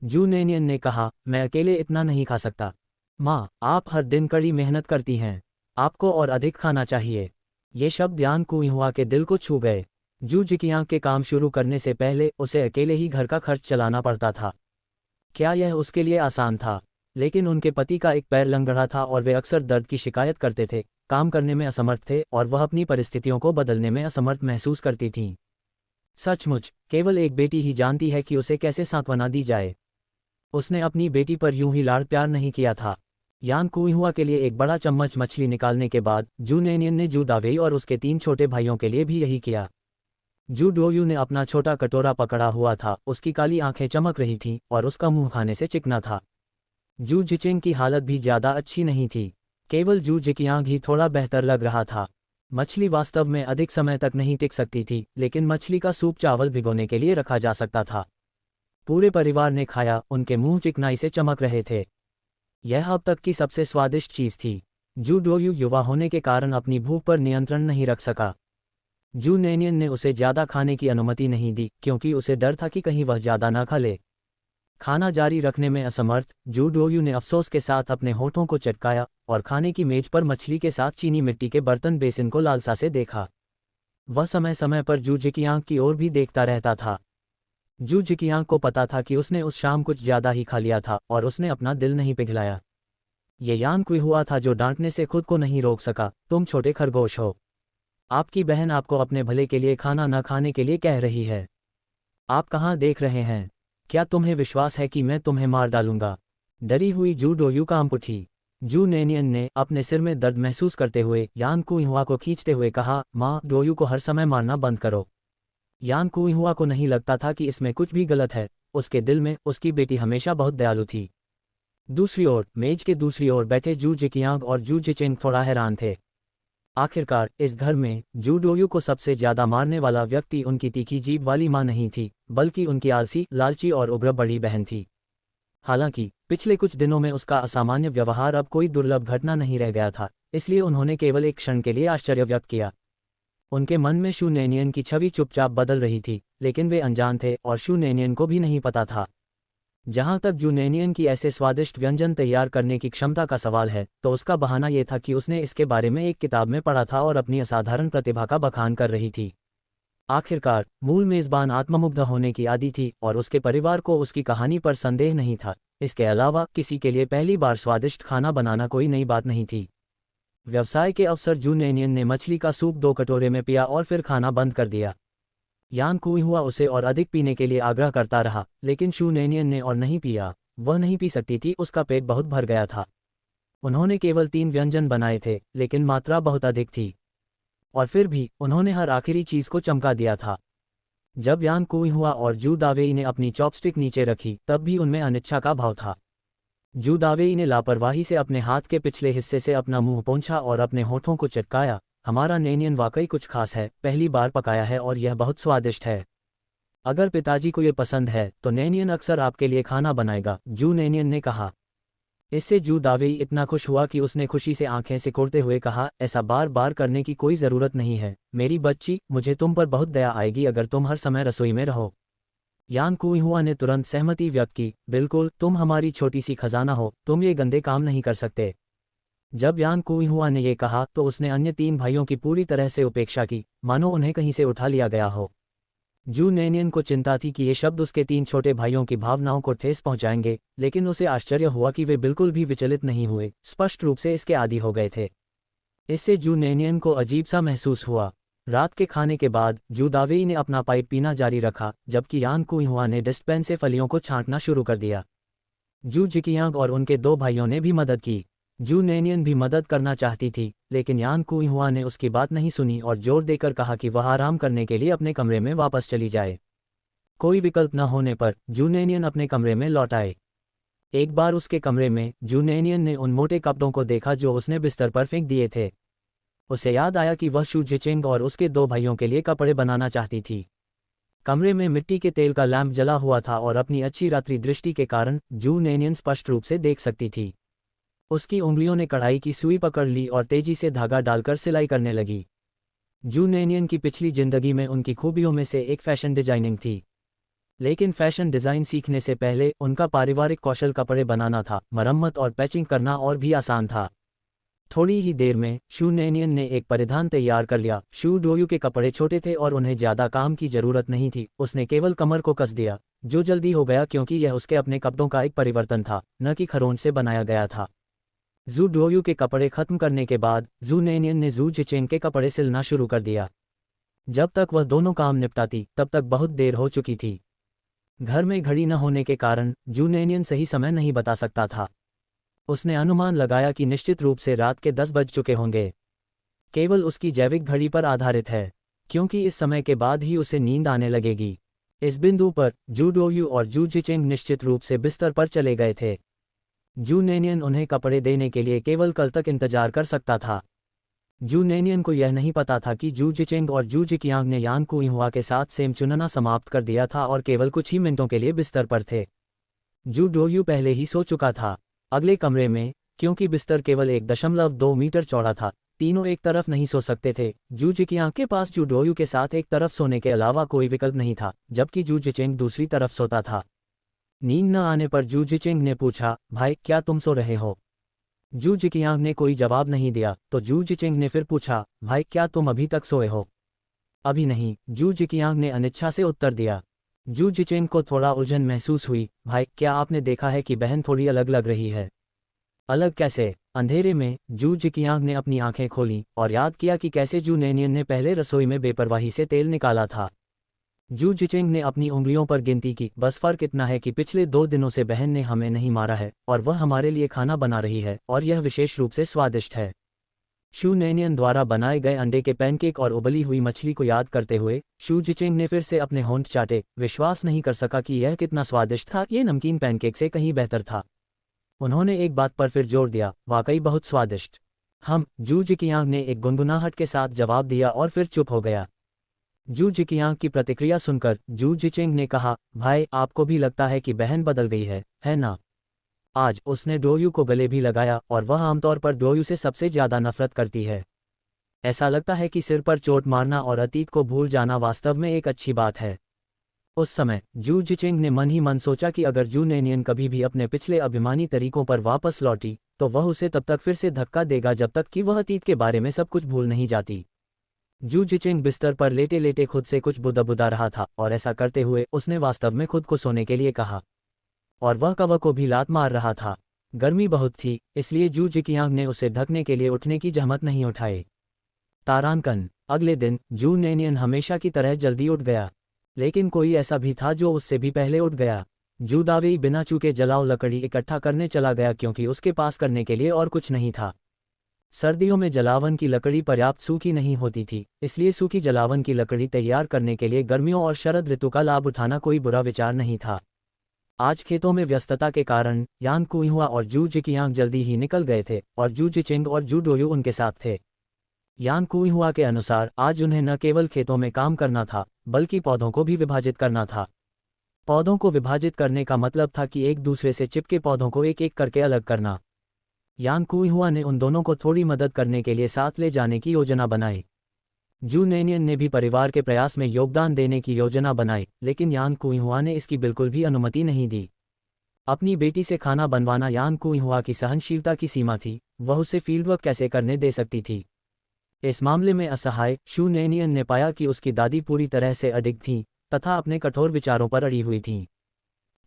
जू नैनियन ने कहा, मैं अकेले इतना नहीं खा सकता। माँ, आप हर दिन कड़ी मेहनत करती हैं, आपको और अधिक खाना चाहिए। ये शब्द यान कुइहुआ के दिल को छू गए। जू जिकियांग के काम शुरू करने से पहले उसे अकेले ही घर का खर्च चलाना पड़ता था। क्या यह उसके लिए आसान था? लेकिन उनके पति का एक पैर लंगड़ा था और वे अक्सर दर्द की शिकायत करते थे, काम करने में असमर्थ थे और वह अपनी परिस्थितियों को बदलने में असमर्थ महसूस करती थीं। सचमुच, केवल एक बेटी ही जानती है कि उसे कैसे सांत्वना दी जाए। उसने अपनी बेटी पर यूं ही लाड़ प्यार नहीं किया था। यान कुइहुआ के लिए एक बड़ा चम्मच मछली निकालने के बाद जू नैनियन ने जू दावेई और उसके 3 छोटे भाइयों के लिए भी यही किया। जू डोयू ने अपना छोटा कटोरा पकड़ा हुआ था, उसकी काली आंखें चमक रही थीं और उसका मुंह खाने से चिकना था। जू जिचेंग की हालत भी ज़्यादा अच्छी नहीं थी, केवल जू जिकियांग ही थोड़ा बेहतर लग रहा था। मछली वास्तव में अधिक समय तक नहीं टिक सकती थी, लेकिन मछली का सूप चावल भिगोने के लिए रखा जा सकता था। पूरे परिवार ने खाया, उनके मुंह चिकनाई से चमक रहे थे। यह अब तक की सबसे स्वादिष्ट चीज़ थी। जू डोयू युवा होने के कारण अपनी भूख पर नियंत्रण नहीं रख सका। जू नैनियन ने उसे ज़्यादा खाने की अनुमति नहीं दी, क्योंकि उसे डर था कि कहीं वह ज़्यादा ना खा ले। खाना जारी रखने में असमर्थ जू डोयू ने अफसोस के साथ अपने होठों को चटकाया और खाने की मेज पर मछली के साथ चीनी मिट्टी के बर्तन बेसिन को लालसा से देखा। वह समय समय पर जू जिकियांग की ओर भी देखता रहता था। जू जिकियांग को पता था कि उसने उस शाम कुछ ज़्यादा ही खा लिया था और उसने अपना दिल नहीं पिघलाया। ये यान कुइहुआ था जो डांटने से खुद को नहीं रोक सका, तुम छोटे खरगोश हो। आपकी बहन आपको अपने भले के लिए खाना न खाने के लिए कह रही है। आप कहाँ देख रहे हैं? क्या तुम्हें विश्वास है कि मैं तुम्हें मार डालूंगा? डरी हुई जू डोयू कांप उठी। जू नैनियन ने अपने सिर में दर्द महसूस करते हुए यान कुइहुआ को खींचते हुए कहा, माँ, डोयू को हर समय मारना बंद करो। यान कुइहुआ को नहीं लगता था कि इसमें कुछ भी गलत है, उसके दिल में उसकी बेटी हमेशा बहुत दयालु थी। दूसरी ओर मेज के दूसरी ओर बैठे जू जिकियांग और जू जिचेंग थोड़ा हैरान थे। आखिरकार इस घर में जू डोयू को सबसे ज्यादा मारने वाला व्यक्ति उनकी तीखी जीभ वाली मां नहीं थी, बल्कि उनकी आलसी, लालची और उग्र बड़ी बहन थी। हालांकि पिछले कुछ दिनों में उसका असामान्य व्यवहार अब कोई दुर्लभ घटना नहीं रह गया था, इसलिए उन्होंने केवल एक क्षण के लिए आश्चर्य व्यक्त किया। उनके मन में शू नैनियन की छवि चुपचाप बदल रही थी, लेकिन वे अनजान थे और शू नैनियन को भी नहीं पता था। जहां तक जू नैनियन की ऐसे स्वादिष्ट व्यंजन तैयार करने की क्षमता का सवाल है, तो उसका बहाना ये था कि उसने इसके बारे में एक किताब में पढ़ा था और अपनी असाधारण प्रतिभा का बखान कर रही थी। आखिरकार मूल मेज़बान आत्ममुग्ध होने की आदी थी और उसके परिवार को उसकी कहानी पर संदेह नहीं था। इसके अलावा किसी के लिए पहली बार स्वादिष्ट खाना बनाना कोई नई बात नहीं थी। व्यवसाय के अवसर जू नैनियन ने मछली का सूप 2 कटोरे में पिया और फिर खाना बंद कर दिया। यान कुइहुआ उसे और अधिक पीने के लिए आग्रह करता रहा, लेकिन शू नैनियन ने और नहीं पिया। वह नहीं पी सकती थी, उसका पेट बहुत भर गया था। उन्होंने केवल 3 व्यंजन बनाए थे, लेकिन मात्रा बहुत अधिक थी। और फिर भी उन्होंने हर आखिरी चीज़ को चमका दिया था। जब यान कुइहुआ और जू दावेई ने अपनी चॉपस्टिक नीचे रखी, तब भी उनमें अनिच्छा का भाव था। जू दावेई ने लापरवाही से अपने हाथ के पिछले हिस्से से अपना मुंह पोंछा और अपने होठों को चटकाया। हमारा नैनियन वाकई कुछ खास है, पहली बार पकाया है और यह बहुत स्वादिष्ट है। अगर पिताजी को ये पसंद है तो नैनियन अक्सर आपके लिए खाना बनाएगा, जू नैनियन ने कहा। इससे जू दावेई इतना खुश हुआ कि उसने खुशी से आंखें सिकोड़ते हुए कहा, ऐसा बार बार करने की कोई ज़रूरत नहीं है मेरी बच्ची, मुझे तुम पर बहुत दया आएगी अगर तुम हर समय रसोई में रहो। यान कुइहुआ ने तुरंत सहमति व्यक्त की, बिल्कुल, तुम हमारी छोटी सी खजाना हो, तुम ये गंदे काम नहीं कर सकते। जब यान कुइहुआ ने ये कहा तो उसने अन्य 3 भाइयों की पूरी तरह से उपेक्षा की, मानो उन्हें कहीं से उठा लिया गया हो। जू नैनियन को चिंता थी कि ये शब्द उसके 3 छोटे भाइयों की भावनाओं को ठेस पहुंचाएंगे, लेकिन उसे आश्चर्य हुआ कि वे बिल्कुल भी विचलित नहीं हुए, स्पष्ट रूप से इसके आदी हो गए थे। इससे जू नैनियन को अजीब सा महसूस हुआ। रात के खाने के बाद जू दावेई ने अपना पाइप पीना जारी रखा, जबकि यान कुइहुआ ने डिस्टपेन से फलियों को छांटना शुरू कर दिया। जू जिकियांग और उनके 2 भाइयों ने भी मदद की। जू नैनियन भी मदद करना चाहती थी, लेकिन यान कुइहुआ ने उसकी बात नहीं सुनी और जोर देकर कहा कि वह आराम करने के लिए अपने कमरे में वापस चली जाए। कोई विकल्प न होने पर जू नैनियन अपने कमरे में लौट आए। एक बार उसके कमरे में जू नैनियन ने उन मोटे कपड़ों को देखा जो उसने बिस्तर पर फेंक दिए थे। उसे याद आया कि वह शू जिचेंग और उसके 2 भाइयों के लिए कपड़े बनाना चाहती थी। कमरे में मिट्टी के तेल का लैंप जला हुआ था और अपनी अच्छी रात्रि दृष्टि के कारण जू नैनियन स्पष्ट रूप से देख सकती थी। उसकी उंगलियों ने कढ़ाई की सुई पकड़ ली और तेजी से धागा डालकर सिलाई करने लगी। जू नैनियन की पिछली जिंदगी में उनकी खूबियों में से एक फैशन डिजाइनिंग थी, लेकिन फैशन डिज़ाइन सीखने से पहले उनका पारिवारिक कौशल कपड़े बनाना था। मरम्मत और पैचिंग करना और भी आसान था। थोड़ी ही देर में शू नैनियन ने एक परिधान तैयार कर लिया। शू डोयू के कपड़े छोटे थे और उन्हें ज़्यादा काम की ज़रूरत नहीं थी। उसने केवल कमर को कस दिया, जो जल्दी हो गया क्योंकि यह उसके अपने कपड़ों का एक परिवर्तन था, न कि खरोंच से बनाया गया था। जू डोयू के कपड़े खत्म करने के बाद जू नैनियन ने जू जिचेंग के कपड़े सिलना शुरू कर दिया। जब तक वह दोनों काम निपटाती तब तक बहुत देर हो चुकी थी। घर में घड़ी न होने के कारण जू नैनियन सही समय नहीं बता सकता था। उसने अनुमान लगाया कि निश्चित रूप से रात के 10 बज चुके होंगे। केवल उसकी जैविक घड़ी पर आधारित है, क्योंकि इस समय के बाद ही उसे नींद आने लगेगी। इस बिंदु पर जू डोयू और जू जिचेंग निश्चित रूप से बिस्तर पर चले गए थे। जू नैनियन उन्हें कपड़े देने के लिए केवल कल तक इंतजार कर सकता था। जू नैनियन को यह नहीं पता था कि जू जिचेंग और जू जिकियांग ने यान कुइहुआ के साथ सेम चुनना समाप्त कर दिया था और केवल कुछ ही मिनटों के लिए बिस्तर पर थे। जू डोयू पहले ही सो चुका था। अगले कमरे में, क्योंकि बिस्तर केवल 1.2 मीटर चौड़ा था, तीनों एक तरफ नहीं सो सकते थे। जू जिकियांग के पास जू डोयू के साथ एक तरफ सोने के अलावा कोई विकल्प नहीं था, जबकि जू जिचेंग दूसरी तरफ सोता था। नींद न आने पर जू जिचेंग ने पूछा, भाई क्या तुम सो रहे हो? जू जिकियांग ने कोई जवाब नहीं दिया, तो जू जिचेंग ने फिर पूछा, भाई क्या तुम अभी तक सोए हो? अभी नहीं, जू जिकियांग ने अनिच्छा से उत्तर दिया। जू जिचेंग को थोड़ा उलझन महसूस हुई। भाई क्या आपने देखा है कि बहन थोड़ी अलग लग रही है? अलग कैसे? अंधेरे में जू जिकियांग ने अपनी आंखें खोलीं और याद किया कि कैसे जू नैनियन ने पहले रसोई में बेपरवाही से तेल निकाला था। जू जिचेंग ने अपनी उंगलियों पर गिनती की। बस फर्क इतना है कि पिछले 2 दिनों से बहन ने हमें नहीं मारा है और वह हमारे लिए खाना बना रही है, और यह विशेष रूप से स्वादिष्ट है। शू नैनियन द्वारा बनाए गए अंडे के पैनकेक और उबली हुई मछली को याद करते हुए शू जिचेंग ने फिर से अपने होंठ चाटे। विश्वास नहीं कर सका कि यह कितना स्वादिष्ट था। ये नमकीन पैनकेक से कहीं बेहतर था। उन्होंने एक बात पर फिर जोर दिया, वाकई बहुत स्वादिष्ट। जू जिकियांग ने एक गुनगुनाहट के साथ जवाब दिया और फिर चुप हो गया। जू जिकियांग की प्रतिक्रिया सुनकर जू जिचेंग ने कहा, भाई आपको भी लगता है कि बहन बदल गई है ना? आज उसने डोयू को गले भी लगाया और वह आमतौर पर डोयू से सबसे ज्यादा नफरत करती है। ऐसा लगता है कि सिर पर चोट मारना और अतीत को भूल जाना वास्तव में एक अच्छी बात है। उस समय जू जिचेंग ने मन ही मन सोचा कि अगर जू नैनियन कभी भी अपने पिछले अभिमानी तरीकों पर वापस लौटी तो वह उसे तब तक फिर से धक्का देगा जब तक कि वह अतीत के बारे में सब कुछ भूल नहीं जाती। जू जिचेंग बिस्तर पर लेटे लेटे खुद से कुछ बुदा रहा था, और ऐसा करते हुए उसने वास्तव में खुद को सोने के लिए कहा, और वह कवा को भी लात मार रहा था। गर्मी बहुत थी, इसलिए जू जिकियांग ने उसे ढकने के लिए उठने की जहमत नहीं उठाई। तारांकन, अगले दिन जू नैनियन हमेशा की तरह जल्दी उठ गया, लेकिन कोई ऐसा भी था जो उससे भी पहले उठ गया। जू दावेई बिना चूके जलाओ लकड़ी इकट्ठा करने चला गया क्योंकि उसके पास करने के लिए और कुछ नहीं था। सर्दियों में जलावन की लकड़ी पर्याप्त सूखी नहीं होती थी, इसलिए सूखी जलावन की लकड़ी तैयार करने के लिए गर्मियों और शरद ऋतु का लाभ उठाना कोई बुरा विचार नहीं था। आज खेतों में व्यस्तता के कारण यान कुइहुआ और जू जिकियांग जल्दी ही निकल गए थे और जू जिचेंग और जू डोयू उनके साथ थे। यान कुइहुआ के अनुसार आज उन्हें न केवल खेतों में काम करना था, बल्कि पौधों को भी विभाजित करना था। पौधों को विभाजित करने का मतलब था कि एक दूसरे से चिपके पौधों को एक एक करके अलग करना। यान कुइहुआ ने उन दोनों को थोड़ी मदद करने के लिए साथ ले जाने की योजना बनाई। जू नैनियन ने भी परिवार के प्रयास में योगदान देने की योजना बनाई, लेकिन यान कुइहुआ ने इसकी बिल्कुल भी अनुमति नहीं दी। अपनी बेटी से खाना बनवाना यान कुइहुआ की सहनशीलता की सीमा थी, वह उसे फील्डवर्क कैसे करने दे सकती थी। इस मामले में असहाय शू नेनियन ने पाया कि उसकी दादी पूरी तरह से अडिग थीं तथा अपने कठोर विचारों पर अड़ी हुई थीं।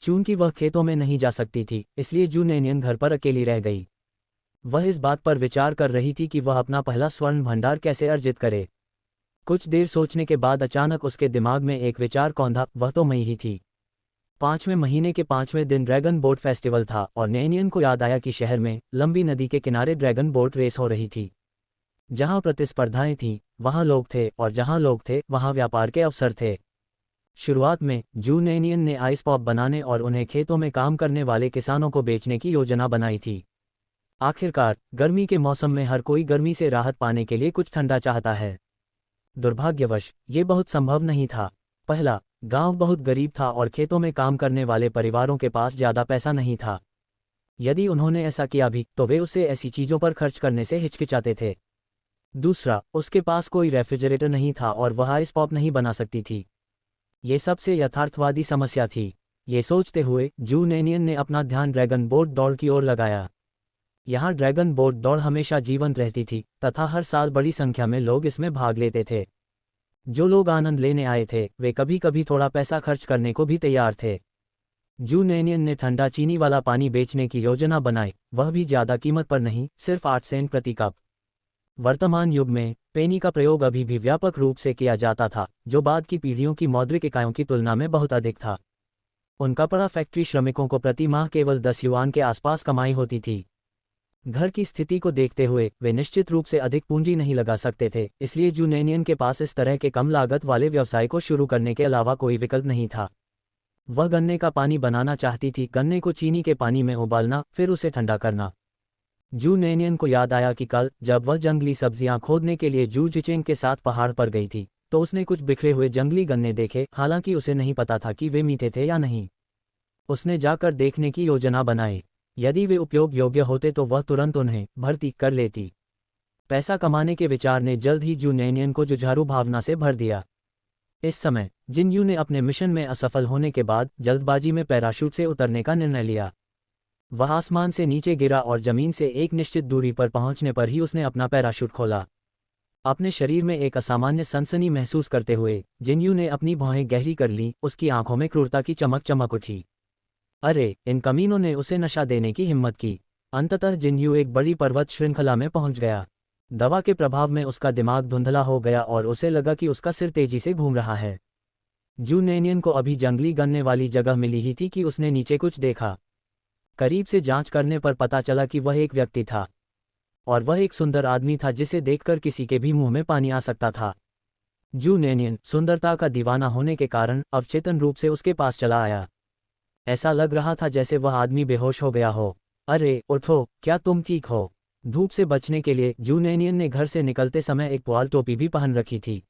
चूंकि वह खेतों में नहीं जा सकती थी, इसलिए जू नेनियन घर पर अकेली रह गई। वह इस बात पर विचार कर रही थी कि वह अपना पहला स्वर्ण भंडार कैसे अर्जित करे। कुछ देर सोचने के बाद अचानक उसके दिमाग में एक विचार कौंधा, वह तो मई ही थी। 5वें महीने के 5वें दिन ड्रैगन बोट फेस्टिवल था और नेनियन को याद आया कि शहर में लंबी नदी के किनारे ड्रैगन बोट रेस हो रही थी। जहां प्रतिस्पर्धाएं थीं, वहां लोग थे और जहां लोग थे, वहां व्यापार के अवसर थे। शुरुआत में जू नेनियन ने आइस पॉप बनाने और उन्हें खेतों में काम करने वाले किसानों को बेचने की योजना बनाई थी। आखिरकार, गर्मी के मौसम में हर कोई गर्मी से राहत पाने के लिए कुछ ठंडा चाहता है। दुर्भाग्यवश ये बहुत संभव नहीं था। पहला, गांव बहुत गरीब था और खेतों में काम करने वाले परिवारों के पास ज़्यादा पैसा नहीं था। यदि उन्होंने ऐसा किया भी, तो वे उसे ऐसी चीज़ों पर खर्च करने से हिचकिचाते थे। दूसरा, उसके पास कोई रेफ्रिजरेटर नहीं था और वह आइस पॉप नहीं बना सकती थी। ये सबसे यथार्थवादी समस्या थी। ये सोचते हुए जू नेनियन ने अपना ध्यान ड्रैगन बोट दौड़ की ओर लगाया। यहाँ ड्रैगन बोट दौड़ हमेशा जीवंत रहती थी तथा हर साल बड़ी संख्या में लोग इसमें भाग लेते थे। जो लोग आनंद लेने आए थे, वे कभी कभी थोड़ा पैसा खर्च करने को भी तैयार थे। जू नेनियन ने ठंडा चीनी वाला पानी बेचने की योजना बनाई, वह भी ज़्यादा कीमत पर नहीं, सिर्फ 8 सेंट प्रति कप। वर्तमान युग में पेनी का प्रयोग अभी भी व्यापक रूप से किया जाता था, जो बाद की पीढ़ियों की मौद्रिक इकाइयों की तुलना में बहुत अधिक था। उन कपड़ा फैक्ट्री श्रमिकों को प्रति माह केवल 10 युआन के आसपास कमाई होती थी। घर की स्थिति को देखते हुए वे निश्चित रूप से अधिक पूंजी नहीं लगा सकते थे, इसलिए जू नेनियन के पास इस तरह के कम लागत वाले व्यवसाय को शुरू करने के अलावा कोई विकल्प नहीं था। वह गन्ने का पानी बनाना चाहती थी, गन्ने को चीनी के पानी में उबालना, फिर उसे ठंडा करना। जू नेनियन को याद आया कि कल जब वह जंगली सब्जियां खोदने के लिए जू जिचेंग के साथ पहाड़ पर गई थी, तो उसने कुछ बिखरे हुए जंगली गन्ने देखे, हालांकि उसे नहीं पता था कि वे मीठे थे या नहीं। उसने जाकर देखने की योजना बनाई। यदि वे उपयोग योग्य होते तो वह तुरंत उन्हें भर्ती कर लेती। पैसा कमाने के विचार ने जल्द ही जू नेनियन को जुझारू भावना से भर दिया। इस समय जिन यू ने अपने मिशन में असफल होने के बाद जल्दबाजी में पैराशूट से उतरने का निर्णय लिया। वह आसमान से नीचे गिरा और जमीन से एक निश्चित दूरी पर पहुंचने पर ही उसने अपना पैराशूट खोला। अपने शरीर में एक असामान्य सनसनी महसूस करते हुए जिन यू ने अपनी भौहें गहरी कर लीं, उसकी आंखों में क्रूरता की चमक चमक उठी। अरे, इन कमीनों ने उसे नशा देने की हिम्मत की। अंततः जिन यू एक बड़ी पर्वत श्रृंखला में पहुंच गया। दवा के प्रभाव में उसका दिमाग धुंधला हो गया और उसे लगा कि उसका सिर तेजी से घूम रहा है। जू नेनियन को अभी जंगली गन्ने वाली जगह मिली ही थी कि उसने नीचे कुछ देखा। करीब से जांच करने पर पता चला कि वह एक व्यक्ति था, और वह एक सुंदर आदमी था जिसे देखकर किसी के भी मुंह में पानी आ सकता था। जू नेनियन सुंदरता का दीवाना होने के कारण अवचेतन रूप से उसके पास चला आया। ऐसा लग रहा था जैसे वह आदमी बेहोश हो गया हो। अरे उठो, क्या तुम ठीक हो? धूप से बचने के लिए जू नेनियन ने घर से निकलते समय एक पुआल टोपी भी पहन रखी थी।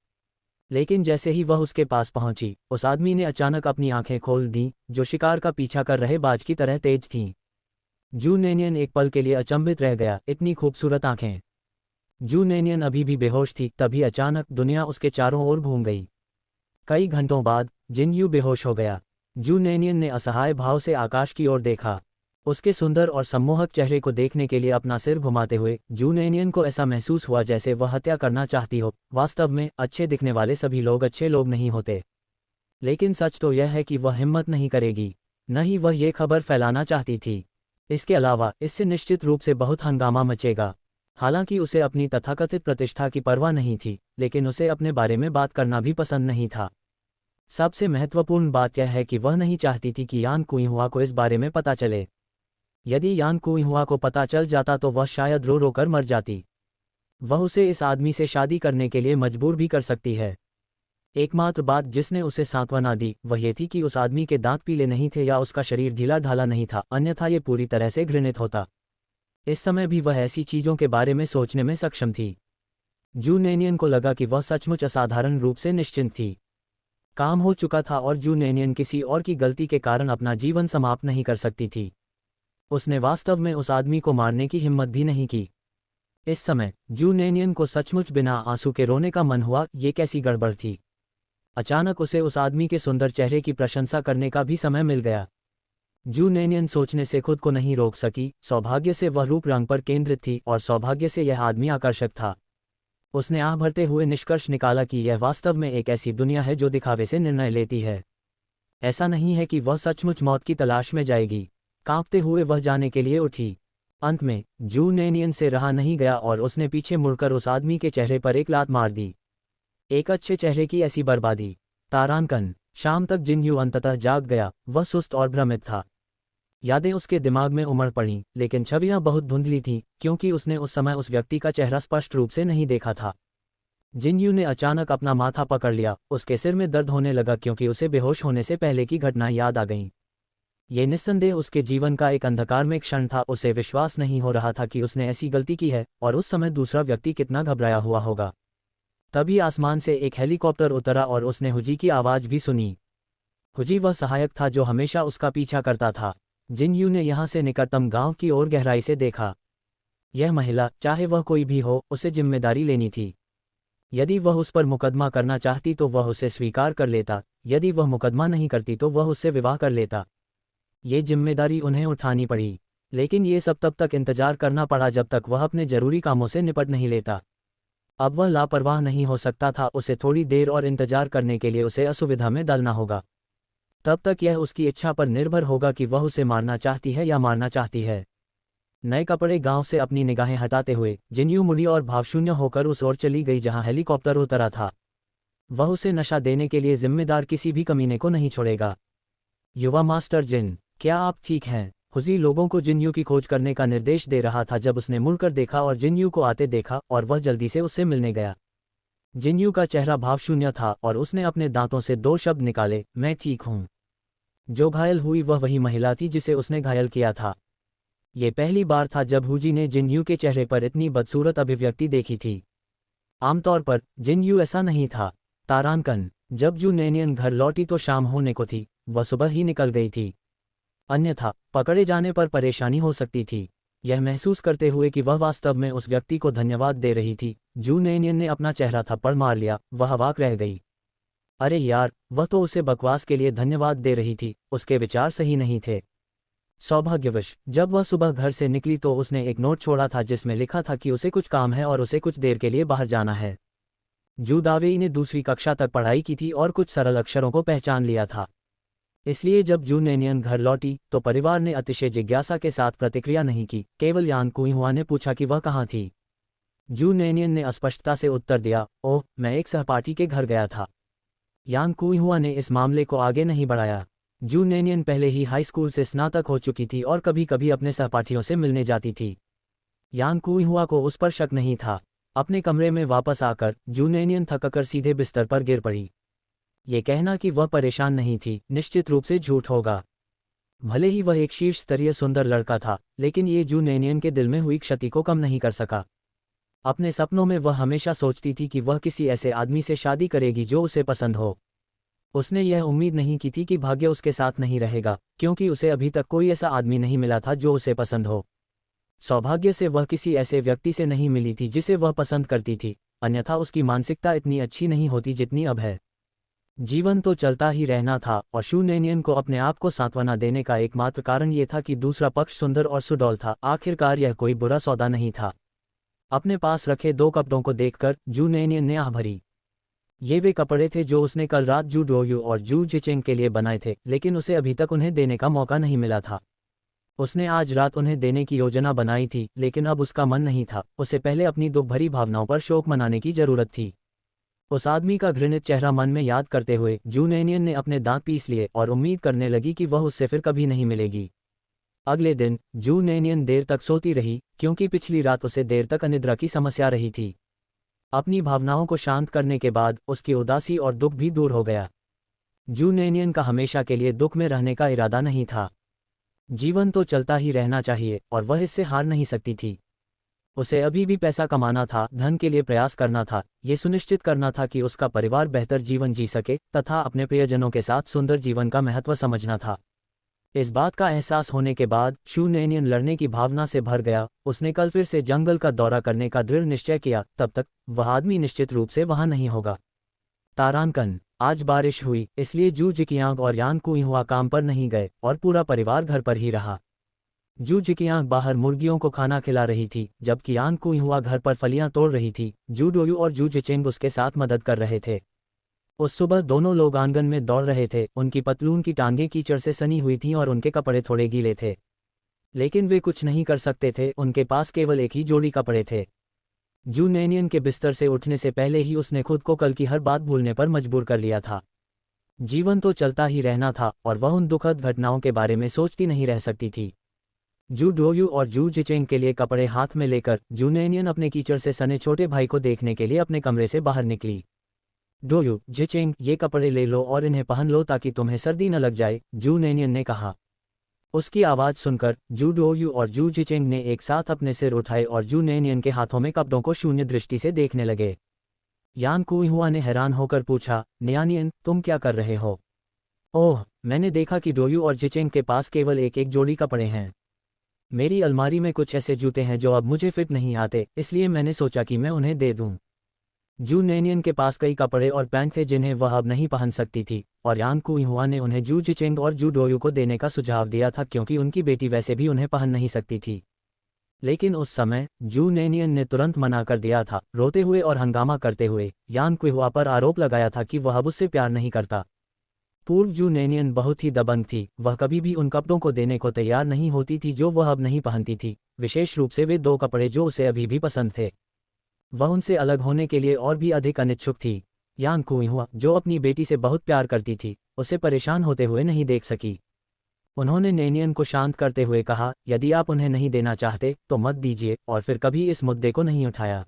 लेकिन जैसे ही वह उसके पास पहुंची, उस आदमी ने अचानक अपनी आंखें खोल दीं, जो शिकार का पीछा कर रहे बाज की तरह तेज थीं। जू नेनियन एक पल के लिए अचंभित रह गया, इतनी खूबसूरत आंखें। जू नेनियन अभी भी बेहोश थी, तभी अचानक दुनिया उसके चारों ओर घूम गई। कई घंटों बाद जिन यू बेहोश हो गया। जू नेनियन ने असहाय भाव से आकाश की ओर देखा। उसके सुंदर और सम्मोहक चेहरे को देखने के लिए अपना सिर घुमाते हुए जू नेनियन को ऐसा महसूस हुआ जैसे वह हत्या करना चाहती हो। वास्तव में अच्छे दिखने वाले सभी लोग अच्छे लोग नहीं होते। लेकिन सच तो यह है कि वह हिम्मत नहीं करेगी, न ही वह ये खबर फैलाना चाहती थी। इसके अलावा इससे निश्चित रूप से बहुत हंगामा मचेगा। हालांकि उसे अपनी तथाकथित प्रतिष्ठा की परवाह नहीं थी, लेकिन उसे अपने बारे में बात करना भी पसंद नहीं था। सबसे महत्वपूर्ण बात यह है कि वह नहीं चाहती थी कि यान कुइहुआ को इस बारे में पता चले। यदि यान कुइहुआ को पता चल जाता तो वह शायद रो रो कर मर जाती। वह उसे इस आदमी से शादी करने के लिए मजबूर भी कर सकती है। एकमात्र बात जिसने उसे सांत्वना दी वह ये थी कि उस आदमी के दांत पीले नहीं थे या उसका शरीर ढीला ढाला नहीं था, अन्यथा ये पूरी तरह से घृणित होता। इस समय भी वह ऐसी चीज़ों के बारे में सोचने में सक्षम थी। जू नेनियन को लगा कि वह सचमुच असाधारण रूप से निश्चिंत थी। काम हो चुका था और जू नेनियन किसी और की गलती के कारण अपना जीवन समाप्त नहीं कर सकती थी। उसने वास्तव में उस आदमी को मारने की हिम्मत भी नहीं की। इस समय जू नेनियन को सचमुच बिना आंसू के रोने का मन हुआ। ये कैसी गड़बड़ थी। अचानक उसे उस आदमी के सुंदर चेहरे की प्रशंसा करने का भी समय मिल गया। जू नैनियन सोचने से खुद को नहीं रोक सकी, सौभाग्य से वह रूप रंग पर केंद्रित थी और सौभाग्य से यह आदमी आकर्षक था। उसने आह भरते हुए निष्कर्ष निकाला कि यह वास्तव में एक ऐसी दुनिया है जो दिखावे से निर्णय लेती है। ऐसा नहीं है कि वह सचमुच मौत की तलाश में जाएगी। कांपते हुए वह जाने के लिए उठी। अंत में जू नैनियन से रहा नहीं गया और उसने पीछे मुड़कर उस आदमी के चेहरे पर एक लात मार दी। एक अच्छे चेहरे की ऐसी बर्बादी। तारांकन। शाम तक जिनयू अंततः जाग गया। वह सुस्त और भ्रमित था। यादें उसके दिमाग में उमड़ पड़ीं, लेकिन छवियां बहुत धुंधली थीं, क्योंकि उसने उस समय उस व्यक्ति का चेहरा स्पष्ट रूप से नहीं देखा था। जिनयू ने अचानक अपना माथा पकड़ लिया। उसके सिर में दर्द होने लगा क्योंकि उसे बेहोश होने से पहले की घटना याद आ गईं। ये निस्संदेह उसके जीवन का एक अंधकार में क्षण था। उसे विश्वास नहीं हो रहा था कि उसने ऐसी गलती की है, और उस समय दूसरा व्यक्ति कितना घबराया हुआ होगा। तभी आसमान से एक हेलीकॉप्टर उतरा और उसने हुजी की आवाज़ भी सुनी। हुजी वह सहायक था जो हमेशा उसका पीछा करता था। जिनयू ने यहाँ से निकटतम गांव की ओर गहराई से देखा। यह महिला, चाहे वह कोई भी हो, उसे जिम्मेदारी लेनी थी। यदि वह उस पर मुकदमा करना चाहती तो वह उसे स्वीकार कर लेता, यदि वह मुकदमा नहीं करती तो वह उससे विवाह कर लेता। ये जिम्मेदारी उन्हें उठानी पड़ी, लेकिन ये सब तब तक इंतजार करना पड़ा जब तक वह अपने जरूरी कामों से निपट नहीं लेता। अब वह लापरवाह नहीं हो सकता था। उसे थोड़ी देर और इंतजार करने के लिए उसे असुविधा में डालना होगा। तब तक यह उसकी इच्छा पर निर्भर होगा कि वह उसे मारना चाहती है या मारना चाहती है। नए कपड़े गांव से अपनी निगाहें हटाते हुए जिनयू मुड़ी और भावशून्य होकर उस ओर चली गई जहां हेलीकॉप्टर उतरा था। वह उसे नशा देने के लिए जिम्मेदार किसी भी कमीने को नहीं छोड़ेगा। युवा मास्टर जिन, क्या आप ठीक हैं? हुजी लोगों को जिनयू की खोज करने का निर्देश दे रहा था जब उसने मुड़कर देखा और जिनयू को आते देखा, और वह जल्दी से उससे मिलने गया। जिनयू का चेहरा भावशून्य था और उसने अपने दांतों से दो शब्द निकाले, मैं ठीक हूं। जो घायल हुई वह वही महिला थी जिसे उसने घायल किया था। ये पहली बार था जब हुजी ने जिनयू के चेहरे पर इतनी बदसूरत अभिव्यक्ति देखी थी। आमतौर पर जिनयू ऐसा नहीं था। तारांकन। जब जू नैनियन घर लौटी तो शाम होने को थी। वह सुबह ही निकल गई थी। अन्यथा पकड़े जाने पर परेशानी हो सकती थी। यह महसूस करते हुए कि वह वास्तव में उस व्यक्ति को धन्यवाद दे रही थी, जू नैनियन ने अपना चेहरा थप्पड़ मार लिया। वह अवाक रह गई। अरे यार, वह तो उसे बकवास के लिए धन्यवाद दे रही थी। उसके विचार सही नहीं थे। सौभाग्यवश जब वह सुबह घर से निकली तो उसने एक नोट छोड़ा था जिसमें लिखा था कि उसे कुछ काम है और उसे कुछ देर के लिए बाहर जाना है। जू दावेई ने दूसरी कक्षा तक पढ़ाई की थी और कुछ सरल अक्षरों को पहचान लिया था। इसलिए जब जू नैनियन घर लौटी तो परिवार ने अतिशय जिज्ञासा के साथ प्रतिक्रिया नहीं की। केवल यान कुइहुआ ने पूछा कि वह कहाँ थी। जू नैनियन ने अस्पष्टता से उत्तर दिया, ओह, मैं एक सहपाठी के घर गया था। यान कुइहुआ ने इस मामले को आगे नहीं बढ़ाया। जू नैनियन पहले ही हाई स्कूल से स्नातक हो चुकी थी और कभी कभी अपने सहपाठियों से मिलने जाती थी। यान कुइहुआ को उस पर शक नहीं था। अपने कमरे में वापस आकर जू नैनियन थककर सीधे बिस्तर पर गिर पड़ी। ये कहना कि वह परेशान नहीं थी निश्चित रूप से झूठ होगा। भले ही वह एक शीर्ष स्तरीय सुंदर लड़का था, लेकिन ये जू नैनियन के दिल में हुई क्षति को कम नहीं कर सका। अपने सपनों में वह हमेशा सोचती थी कि वह किसी ऐसे आदमी से शादी करेगी जो उसे पसंद हो। उसने यह उम्मीद नहीं की थी कि भाग्य उसके साथ नहीं रहेगा, क्योंकि उसे अभी तक कोई ऐसा आदमी नहीं मिला था जो उसे पसंद हो। सौभाग्य से वह किसी ऐसे व्यक्ति से नहीं मिली थी जिसे वह पसंद करती थी, अन्यथा उसकी मानसिकता इतनी अच्छी नहीं होती जितनी अब है। जीवन तो चलता ही रहना था, और शू नैनियन को अपने आप को सांत्वना देने का एकमात्र कारण ये था कि दूसरा पक्ष सुंदर और सुडौल था। आखिरकार यह कोई बुरा सौदा नहीं था। अपने पास रखे दो कपड़ों को देखकर जू नैनियन ने आह भरी। ये वे कपड़े थे जो उसने कल रात जू डोयू और जू जिचेंग के लिए बनाए थे, लेकिन उसे अभी तक उन्हें देने का मौका नहीं मिला था। उसने आज रात उन्हें देने की योजना बनाई थी, लेकिन अब उसका मन नहीं था। उसे पहले अपनी दुख भरी भावनाओं पर शोक मनाने की जरूरत थी। उस आदमी का घृणित चेहरा मन में याद करते हुए जू नैनियन ने अपने दांत पीस लिए और उम्मीद करने लगी कि वह उससे फिर कभी नहीं मिलेगी। अगले दिन जू नैनियन देर तक सोती रही, क्योंकि पिछली रात उसे देर तक अनिद्रा की समस्या रही थी। अपनी भावनाओं को शांत करने के बाद उसकी उदासी और दुख भी दूर हो गया। जू नैनियन का हमेशा के लिए दुख में रहने का इरादा नहीं था। जीवन तो चलता ही रहना चाहिए और वह इससे हार नहीं सकती थी। उसे अभी भी पैसा कमाना था, धन के लिए प्रयास करना था, ये सुनिश्चित करना था कि उसका परिवार बेहतर जीवन जी सके तथा अपने प्रियजनों के साथ सुंदर जीवन का महत्व समझना था। इस बात का एहसास होने के बाद शू नैनियन लड़ने की भावना से भर गया। उसने कल फिर से जंगल का दौरा करने का दृढ़ निश्चय किया। तब तक वह आदमी निश्चित रूप से वहां नहीं होगा। तारांकन। आज बारिश हुई, इसलिए जू जिकियांग और यान कुइहुआ काम पर नहीं गए और पूरा परिवार घर पर ही रहा। जू जिकियांग बाहर मुर्गियों को खाना खिला रही थी, जबकि यान कुइहुआ घर पर फलियां तोड़ रही थी। जू डोयू और जू जिचेंग उसके साथ मदद कर रहे थे। उस सुबह दोनों लोग आंगन में दौड़ रहे थे। उनकी पतलून की टांगें कीचड़ से सनी हुई थीं और उनके कपड़े थोड़े गीले थे, लेकिन वे कुछ नहीं कर सकते थे। उनके पास केवल एक ही जोड़ी कपड़े थे। जू नैनियन के बिस्तर से उठने से पहले ही उसने खुद को कल की हर बात भूलने पर मजबूर कर लिया था। जीवन तो चलता ही रहना था और वह उन दुखद घटनाओं के बारे में सोचती नहीं रह सकती थी। जू डोयू और जू जिचेंग के लिए कपड़े हाथ में लेकर जू नैनियन अपने कीचड़ से सने छोटे भाई को देखने के लिए अपने कमरे से बाहर निकली। डोयू, जिचेंग, ये कपड़े ले लो और इन्हें पहन लो ताकि तुम्हें सर्दी न लग जाए, जू नैनियन ने कहा। उसकी आवाज़ सुनकर जू डोयू और जू जिचेंग ने एक साथ अपने सिर उठाए और जू नैनियन के हाथों में कपड़ों को शून्य दृष्टि से देखने लगे। यान कुइहुआ ने हैरान होकर पूछा, न्यानियन, तुम क्या कर रहे हो? ओह, मैंने देखा कि डोयू और जिचेंग के पास केवल एक एक जोड़ी कपड़े हैं। मेरी अलमारी में कुछ ऐसे जूते हैं जो अब मुझे फिट नहीं आते, इसलिए मैंने सोचा कि मैं उन्हें दे दूं। जू नैनियन के पास कई कपड़े और पैंट थे जिन्हें वह अब नहीं पहन सकती थी, और यान कुइहुआ ने उन्हें जू जिचेंग और जू डोयू को देने का सुझाव दिया था क्योंकि उनकी बेटी वैसे भी उन्हें पहन नहीं सकती थी। लेकिन उस समय जू नैनियन ने तुरंत मना कर दिया था, रोते हुए और हंगामा करते हुए। यान कुइहुआ पर आरोप लगाया था कि वह अब उससे प्यार नहीं करता। पूर्व जू नैनियन बहुत ही दबंग थी। वह कभी भी उन कपड़ों को देने को तैयार नहीं होती थी जो वह अब नहीं पहनती थी, विशेष रूप से वे दो कपड़े जो उसे अभी भी पसंद थे। वह उनसे अलग होने के लिए और भी अधिक अनिच्छुक थी। यान कुइहुआ, जो अपनी बेटी से बहुत प्यार करती थी, उसे परेशान होते हुए नहीं देख सकी। उन्होंने नैनियन को शांत करते हुए कहा, यदि आप उन्हें नहीं देना चाहते तो मत दीजिए, और फिर कभी इस मुद्दे को नहीं उठाया।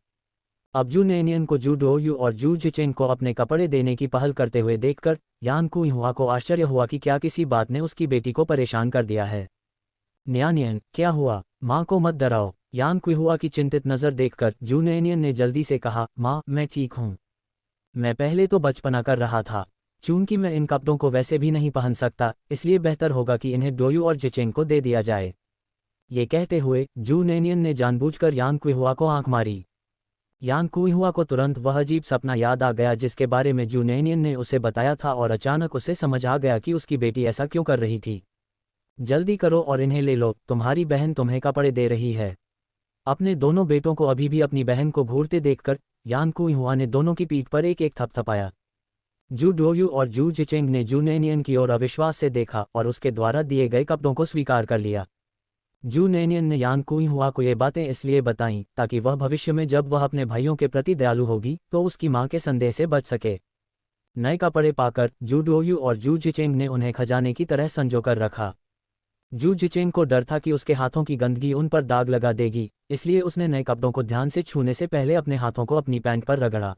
अब जू नैनियन को जू डोयू और जू जिचेंग को अपने कपड़े देने की पहल करते हुए देखकर यान कुइहुआ को आश्चर्य हुआ कि क्या किसी बात ने उसकी बेटी को परेशान कर दिया है। न्यानियन, क्या हुआ? माँ को मत डराओ। यान कुइहुआ की चिंतित नज़र देखकर जू नैनियन ने जल्दी से कहा, माँ, मैं ठीक हूँ। मैं पहले तो बचपना कर रहा था। चूंकि मैं इन कपड़ों को वैसे भी नहीं पहन सकता, इसलिए बेहतर होगा कि इन्हें डोयू और जिचेंग को दे दिया जाए। ये कहते हुए जू नैनियन ने जानबूझकर यान कुइहुआ को आंख मारी। यान कुइहुआ को तुरंत वह अजीब सपना याद आ गया जिसके बारे में जू नैनियन ने उसे बताया था, और अचानक उसे समझ आ गया कि उसकी बेटी ऐसा क्यों कर रही थी। जल्दी करो और इन्हें ले लो, तुम्हारी बहन तुम्हें कपड़े दे रही है। अपने दोनों बेटों को अभी भी अपनी बहन को घूरते देखकर यान कुइहुआ ने दोनों की पीठ पर एक एक थपथपाया। जू डोयू और जू जिचेंग ने जू नैनियन की ओर अविश्वास से देखा और उसके द्वारा दिए गए कपड़ों को स्वीकार कर लिया। जू नैनियन ने यान कुइहुआ को ये बातें इसलिए बताईं ताकि वह भविष्य में जब वह अपने भाइयों के प्रति दयालु होगी तो उसकी मां के संदेह से बच सके। नए कपड़े पाकर जू डोयू और जू जिचेंग ने उन्हें खजाने की तरह संजोकर रखा। जू जिचेंग को डर था कि उसके हाथों की गंदगी उन पर दाग लगा देगी, इसलिए उसने नए कपड़ों को ध्यान से छूने से पहले अपने हाथों को अपनी पैंट पर रगड़ा।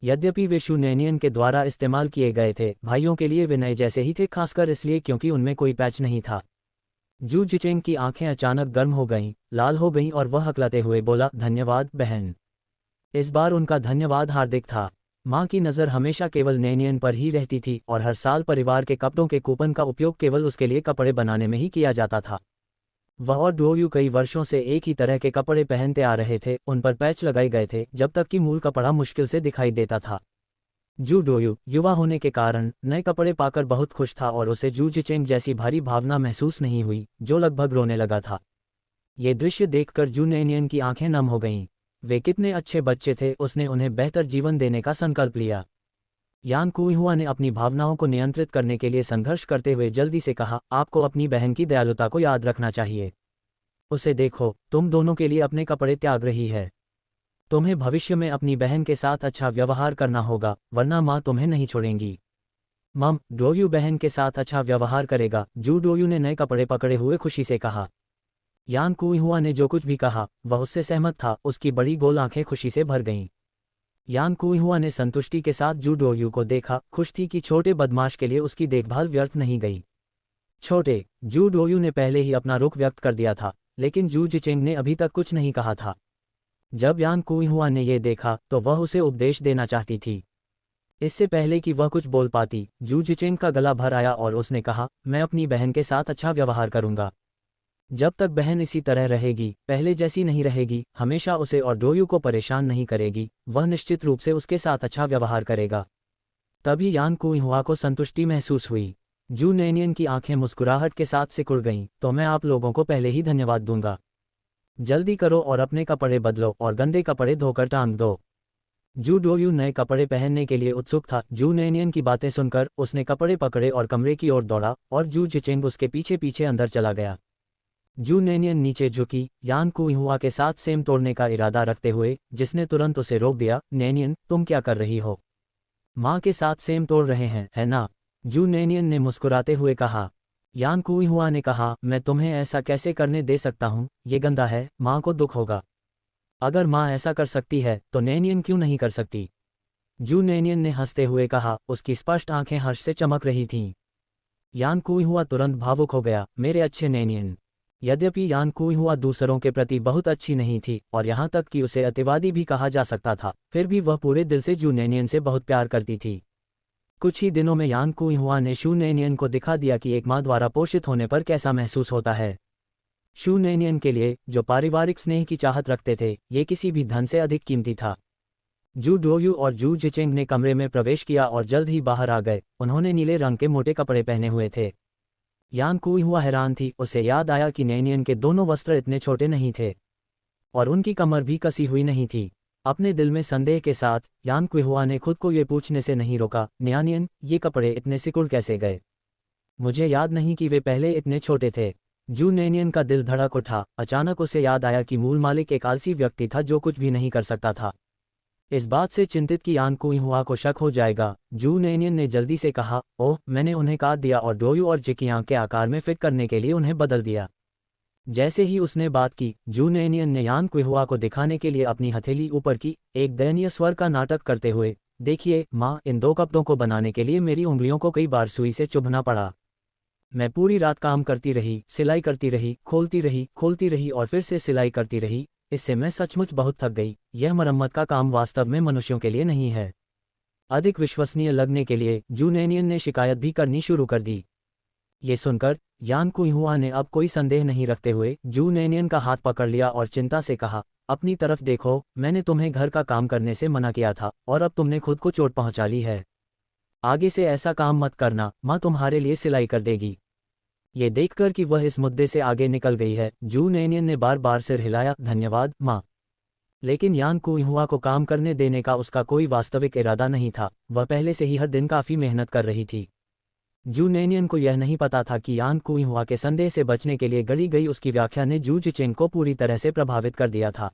यद्यपि वे शू नैनियन के द्वारा इस्तेमाल किए गए थे, भाइयों के लिए वे नए जैसे ही थे, खासकर इसलिए क्योंकि उनमें कोई पैच नहीं था। जू जिचेंग की आंखें अचानक गर्म हो गईं, लाल हो गईं और वह हकलाते हुए बोला, धन्यवाद बहन। इस बार उनका धन्यवाद हार्दिक था। माँ की नज़र हमेशा केवल नैनियन पर ही रहती थी और हर साल परिवार के कपड़ों के कूपन का उपयोग केवल उसके लिए कपड़े बनाने में ही किया जाता था। वह और डोयू कई वर्षों से एक ही तरह के कपड़े पहनते आ रहे थे, उन पर पैच लगाए गए थे जब तक कि मूल कपड़ा मुश्किल से दिखाई देता था। जू डोयू युवा होने के कारण नए कपड़े पाकर बहुत खुश था और उसे जू जिचेंग जैसी भारी भावना महसूस नहीं हुई, जो लगभग रोने लगा था। ये दृश्य देखकर जू नैनियन की आंखें नम हो गईं। वे कितने अच्छे बच्चे थे, उसने उन्हें बेहतर जीवन देने का संकल्प लिया। यान कुइहुआ ने अपनी भावनाओं को नियंत्रित करने के लिए संघर्ष करते हुए जल्दी से कहा, आपको अपनी बहन की दयालुता को याद रखना चाहिए। उसे देखो, तुम दोनों के लिए अपने कपड़े त्याग रही है। तुम्हें भविष्य में अपनी बहन के साथ अच्छा व्यवहार करना होगा, वरना माँ तुम्हें नहीं छोड़ेंगी। मम, डोयू बहन के साथ अच्छा व्यवहार करेगा, जू डोयू ने नए कपड़े पकड़े हुए खुशी से कहा। यान कुइहुआ ने जो कुछ भी कहा वह उससे सहमत था, उसकी बड़ी गोल आंखें खुशी से भर गईं। यान कुइहुआ ने संतुष्टि के साथ जू डोयू को देखा, खुश थी कि छोटे बदमाश के लिए उसकी देखभाल व्यर्थ नहीं गई। छोटे जू डोयू ने पहले ही अपना रुख व्यक्त कर दिया था, लेकिन जू जिचेंग ने अभी तक कुछ नहीं कहा था। जब यान कुइहुआ ने यह देखा तो वह उसे उपदेश देना चाहती थी। इससे पहले कि वह कुछ बोल पाती, जू जिचेंग का गला भर आया और उसने कहा, मैं अपनी बहन के साथ अच्छा व्यवहार करूंगा। जब तक बहन इसी तरह रहेगी, पहले जैसी नहीं रहेगी, हमेशा उसे और डोयू को परेशान नहीं करेगी, वह निश्चित रूप से उसके साथ अच्छा व्यवहार करेगा। तभी यान कुइहुआ को संतुष्टि महसूस हुई। जू नैनियन की आंखें मुस्कुराहट के साथ सिकुड़ गईं। तो मैं आप लोगों को पहले ही धन्यवाद दूंगा। जल्दी करो और अपने कपड़े बदलो और गंदे कपड़े धोकर टांग दो। जू डोयू नए कपड़े पहनने के लिए उत्सुक था। जू नैनियन की बातें सुनकर उसने कपड़े पकड़े और कमरे की ओर दौड़ा और जू जिचेंग उसके पीछे पीछे अंदर चला गया। जू नैनियन नीचे झुकी, यान कुइहुआ के साथ सेम तोड़ने का इरादा रखते हुए, जिसने तुरंत उसे रोक दिया। नैनियन, तुम क्या कर रही हो? माँ के साथ सेम तोड़ रहे हैं, है ना? जू नैनियन ने मुस्कुराते हुए कहा। यान कुइहुआ ने कहा, मैं तुम्हें ऐसा कैसे करने दे सकता हूँ, ये गंदा है, माँ को दुख होगा। अगर माँ ऐसा कर सकती है तो नैनियन क्यों नहीं कर सकती? जू नैनियन ने हंसते हुए कहा, उसकी स्पष्ट आंखें हर्ष से चमक रही थीं। यान कुइहुआ तुरंत भावुक हो गया, मेरे अच्छे नैनियन। यद्यपि यान कुइहुआ दूसरों के प्रति बहुत अच्छी नहीं थी और यहाँ तक कि उसे अतिवादी भी कहा जा सकता था, फिर भी वह पूरे दिल से जू नैनियन से बहुत प्यार करती थी। कुछ ही दिनों में यान कुइहुआ ने शू नैनियन को दिखा दिया कि एक माँ द्वारा पोषित होने पर कैसा महसूस होता है। शू नैनियन के लिए, जो पारिवारिक स्नेह की चाहत रखते थे, ये किसी भी धन से अधिक कीमती था। जू डोयू और जू जिचेंग ने कमरे में प्रवेश किया और जल्द ही बाहर आ गए। उन्होंने नीले रंग के मोटे कपड़े पहने हुए थे। यान कुइहुआ हैरान थी, उसे याद आया कि नैनियन के दोनों वस्त्र इतने छोटे नहीं थे और उनकी कमर भी कसी हुई नहीं थी। अपने दिल में संदेह के साथ यान कुइहुआ ने खुद को ये पूछने से नहीं रोका, नैनियन, ये कपड़े इतने सिकुड़ कैसे गए? मुझे याद नहीं कि वे पहले इतने छोटे थे। जू नैनियन का दिल धड़क उठा। अचानक उसे याद आया कि मूल मालिक एक आलसी व्यक्ति था जो कुछ भी नहीं कर सकता था। इस बात से चिंतित कि यान कुइहुआ को शक हो जाएगा, जू नैनियन ने जल्दी से कहा, ओह, मैंने उन्हें काट दिया और डोयू और जिकी आंख के आकार में फिट करने के लिए उन्हें बदल दिया। जैसे ही उसने बात की, जू नैनियन ने यान कुइहुआ को दिखाने के लिए अपनी हथेली ऊपर की, एक दयनीय स्वर का नाटक करते हुए, देखिए माँ, इन 2 कपड़ों को बनाने के लिए मेरी उंगलियों को कई बार सुई से चुभना पड़ा। मैं पूरी रात काम करती रही, सिलाई करती रही, खोलती रही और फिर से सिलाई करती रही। इससे मैं सचमुच बहुत थक गई। यह मरम्मत का काम वास्तव में मनुष्यों के लिए नहीं है। अधिक विश्वसनीय लगने के लिए जू नैनियन ने शिकायत भी करनी शुरू कर दी। ये सुनकर यान कुइहुआ ने अब कोई संदेह नहीं रखते हुए जू नैनियन का हाथ पकड़ लिया और चिंता से कहा, अपनी तरफ देखो, मैंने तुम्हें घर का काम करने से मना किया था और अब तुमने खुद को चोट पहुंचा ली है। आगे से ऐसा काम मत करना, माँ तुम्हारे लिए सिलाई कर देगी। ये देखकर कि वह इस मुद्दे से आगे निकल गई है, जू नैनियन ने बार बार सिर हिलाया, धन्यवाद माँ। लेकिन यान कुइहुआ को काम करने देने का उसका कोई वास्तविक इरादा नहीं था। वह पहले से ही हर दिन काफ़ी मेहनत कर रही थी। जू नैनियन को यह नहीं पता था कि यान कुइहुआ के संदेह से बचने के लिए गढ़ी गई उसकी व्याख्या ने जू जिचेंग को पूरी तरह से प्रभावित कर दिया था।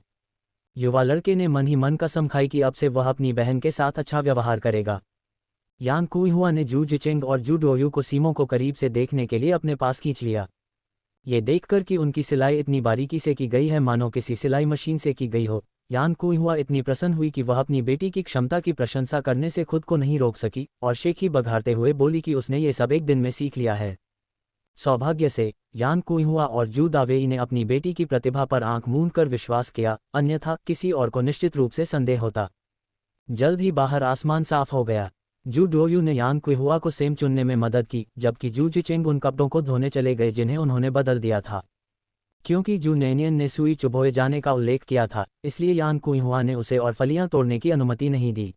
युवा लड़के ने मन ही मन कसम खाई कि अब से वह अपनी बहन के साथ अच्छा व्यवहार करेगा। यान कुइहुआ ने जू जिचेंग और जू डोयू को सीमों को करीब से देखने के लिए अपने पास खींच लिया। ये देखकर कि उनकी सिलाई इतनी बारीकी से की गई है मानो किसी सिलाई मशीन से की गई हो, यान कुइहुआ इतनी प्रसन्न हुई कि वह अपनी बेटी की क्षमता की प्रशंसा करने से खुद को नहीं रोक सकी और शेखी बघारते हुए बोली कि उसने ये सब एक दिन में सीख लिया है। सौभाग्य से यान कुइहुआ और जू दावेई ने अपनी बेटी की प्रतिभा पर आंख मूंद कर विश्वास किया, अन्यथा किसी और को निश्चित रूप से संदेह होता। जल्द ही बाहर आसमान साफ हो गया। जू डोयू ने यान कुइहुआ को सेम चुनने में मदद की, जबकि जू जिचेंग उन कपड़ों को धोने चले गए जिन्हें उन्होंने बदल दिया था। क्योंकि जू नैनियन ने सुई चुभोए जाने का उल्लेख किया था, इसलिए यान कुइहुआ ने उसे और फलियां तोड़ने की अनुमति नहीं दी।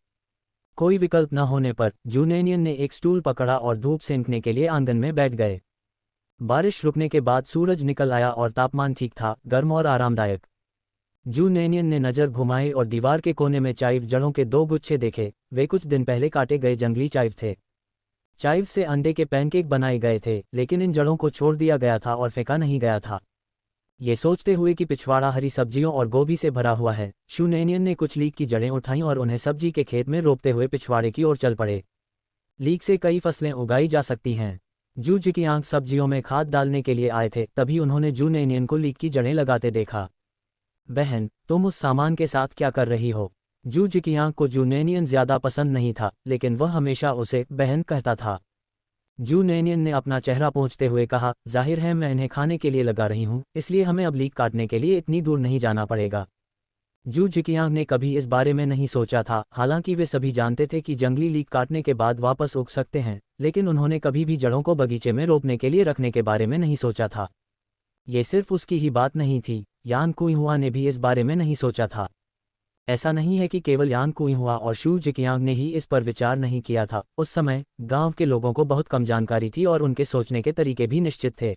कोई विकल्प न होने पर जू नैनियन ने एक स्टूल पकड़ा और धूप सेंकने के लिए आंगन में बैठ गए। बारिश रुकने के बाद सूरज निकल आया और तापमान ठीक था, गर्म और आरामदायक। जू नैनियन ने नज़र घुमाई और दीवार के कोने में चाइव जड़ों के 2 गुच्छे देखे। वे कुछ दिन पहले काटे गए जंगली चाइव थे। चाइव से अंडे के पैनकेक बनाए गए थे, लेकिन इन जड़ों को छोड़ दिया गया था और फेंका नहीं गया था। ये सोचते हुए कि पिछवाड़ा हरी सब्जियों और गोभी से भरा हुआ है, शू नैनियन ने कुछ लीक की जड़ें उठाईं और उन्हें सब्जी के खेत में रोपते हुए पिछवाड़े की ओर चल पड़े। लीक से कई फसलें उगाई जा सकती हैं। जू जिकियांग सब्जियों में खाद डालने के लिए आए थे, तभी उन्होंने जू नैनियन को लीक की जड़ें लगाते देखा। बहन, तुम उस सामान के साथ क्या कर रही हो? जू जिकियांग को जू नैनियन ज्यादा पसंद नहीं था, लेकिन वह हमेशा उसे बहन कहता था। जू नैनियन ने अपना चेहरा पोंछते हुए कहा, जाहिर है मैं इन्हें खाने के लिए लगा रही हूँ, इसलिए हमें अब लीक काटने के लिए इतनी दूर नहीं जाना पड़ेगा। जू जिकियांग ने कभी इस बारे में नहीं सोचा था, हालांकि वे सभी जानते थे कि जंगली लीक काटने के बाद वापस उग सकते हैं, लेकिन उन्होंने कभी भी जड़ों को बगीचे में रोपने के लिए रखने के बारे में नहीं सोचा था। ये सिर्फ उसकी ही बात नहीं थी, यान कुइहुआ ने भी इस बारे में नहीं सोचा था। ऐसा नहीं है कि केवल यान कुइहुआ और शू जिकियांग ने ही इस पर विचार नहीं किया था। उस समय गांव के लोगों को बहुत कम जानकारी थी और उनके सोचने के तरीके भी निश्चित थे।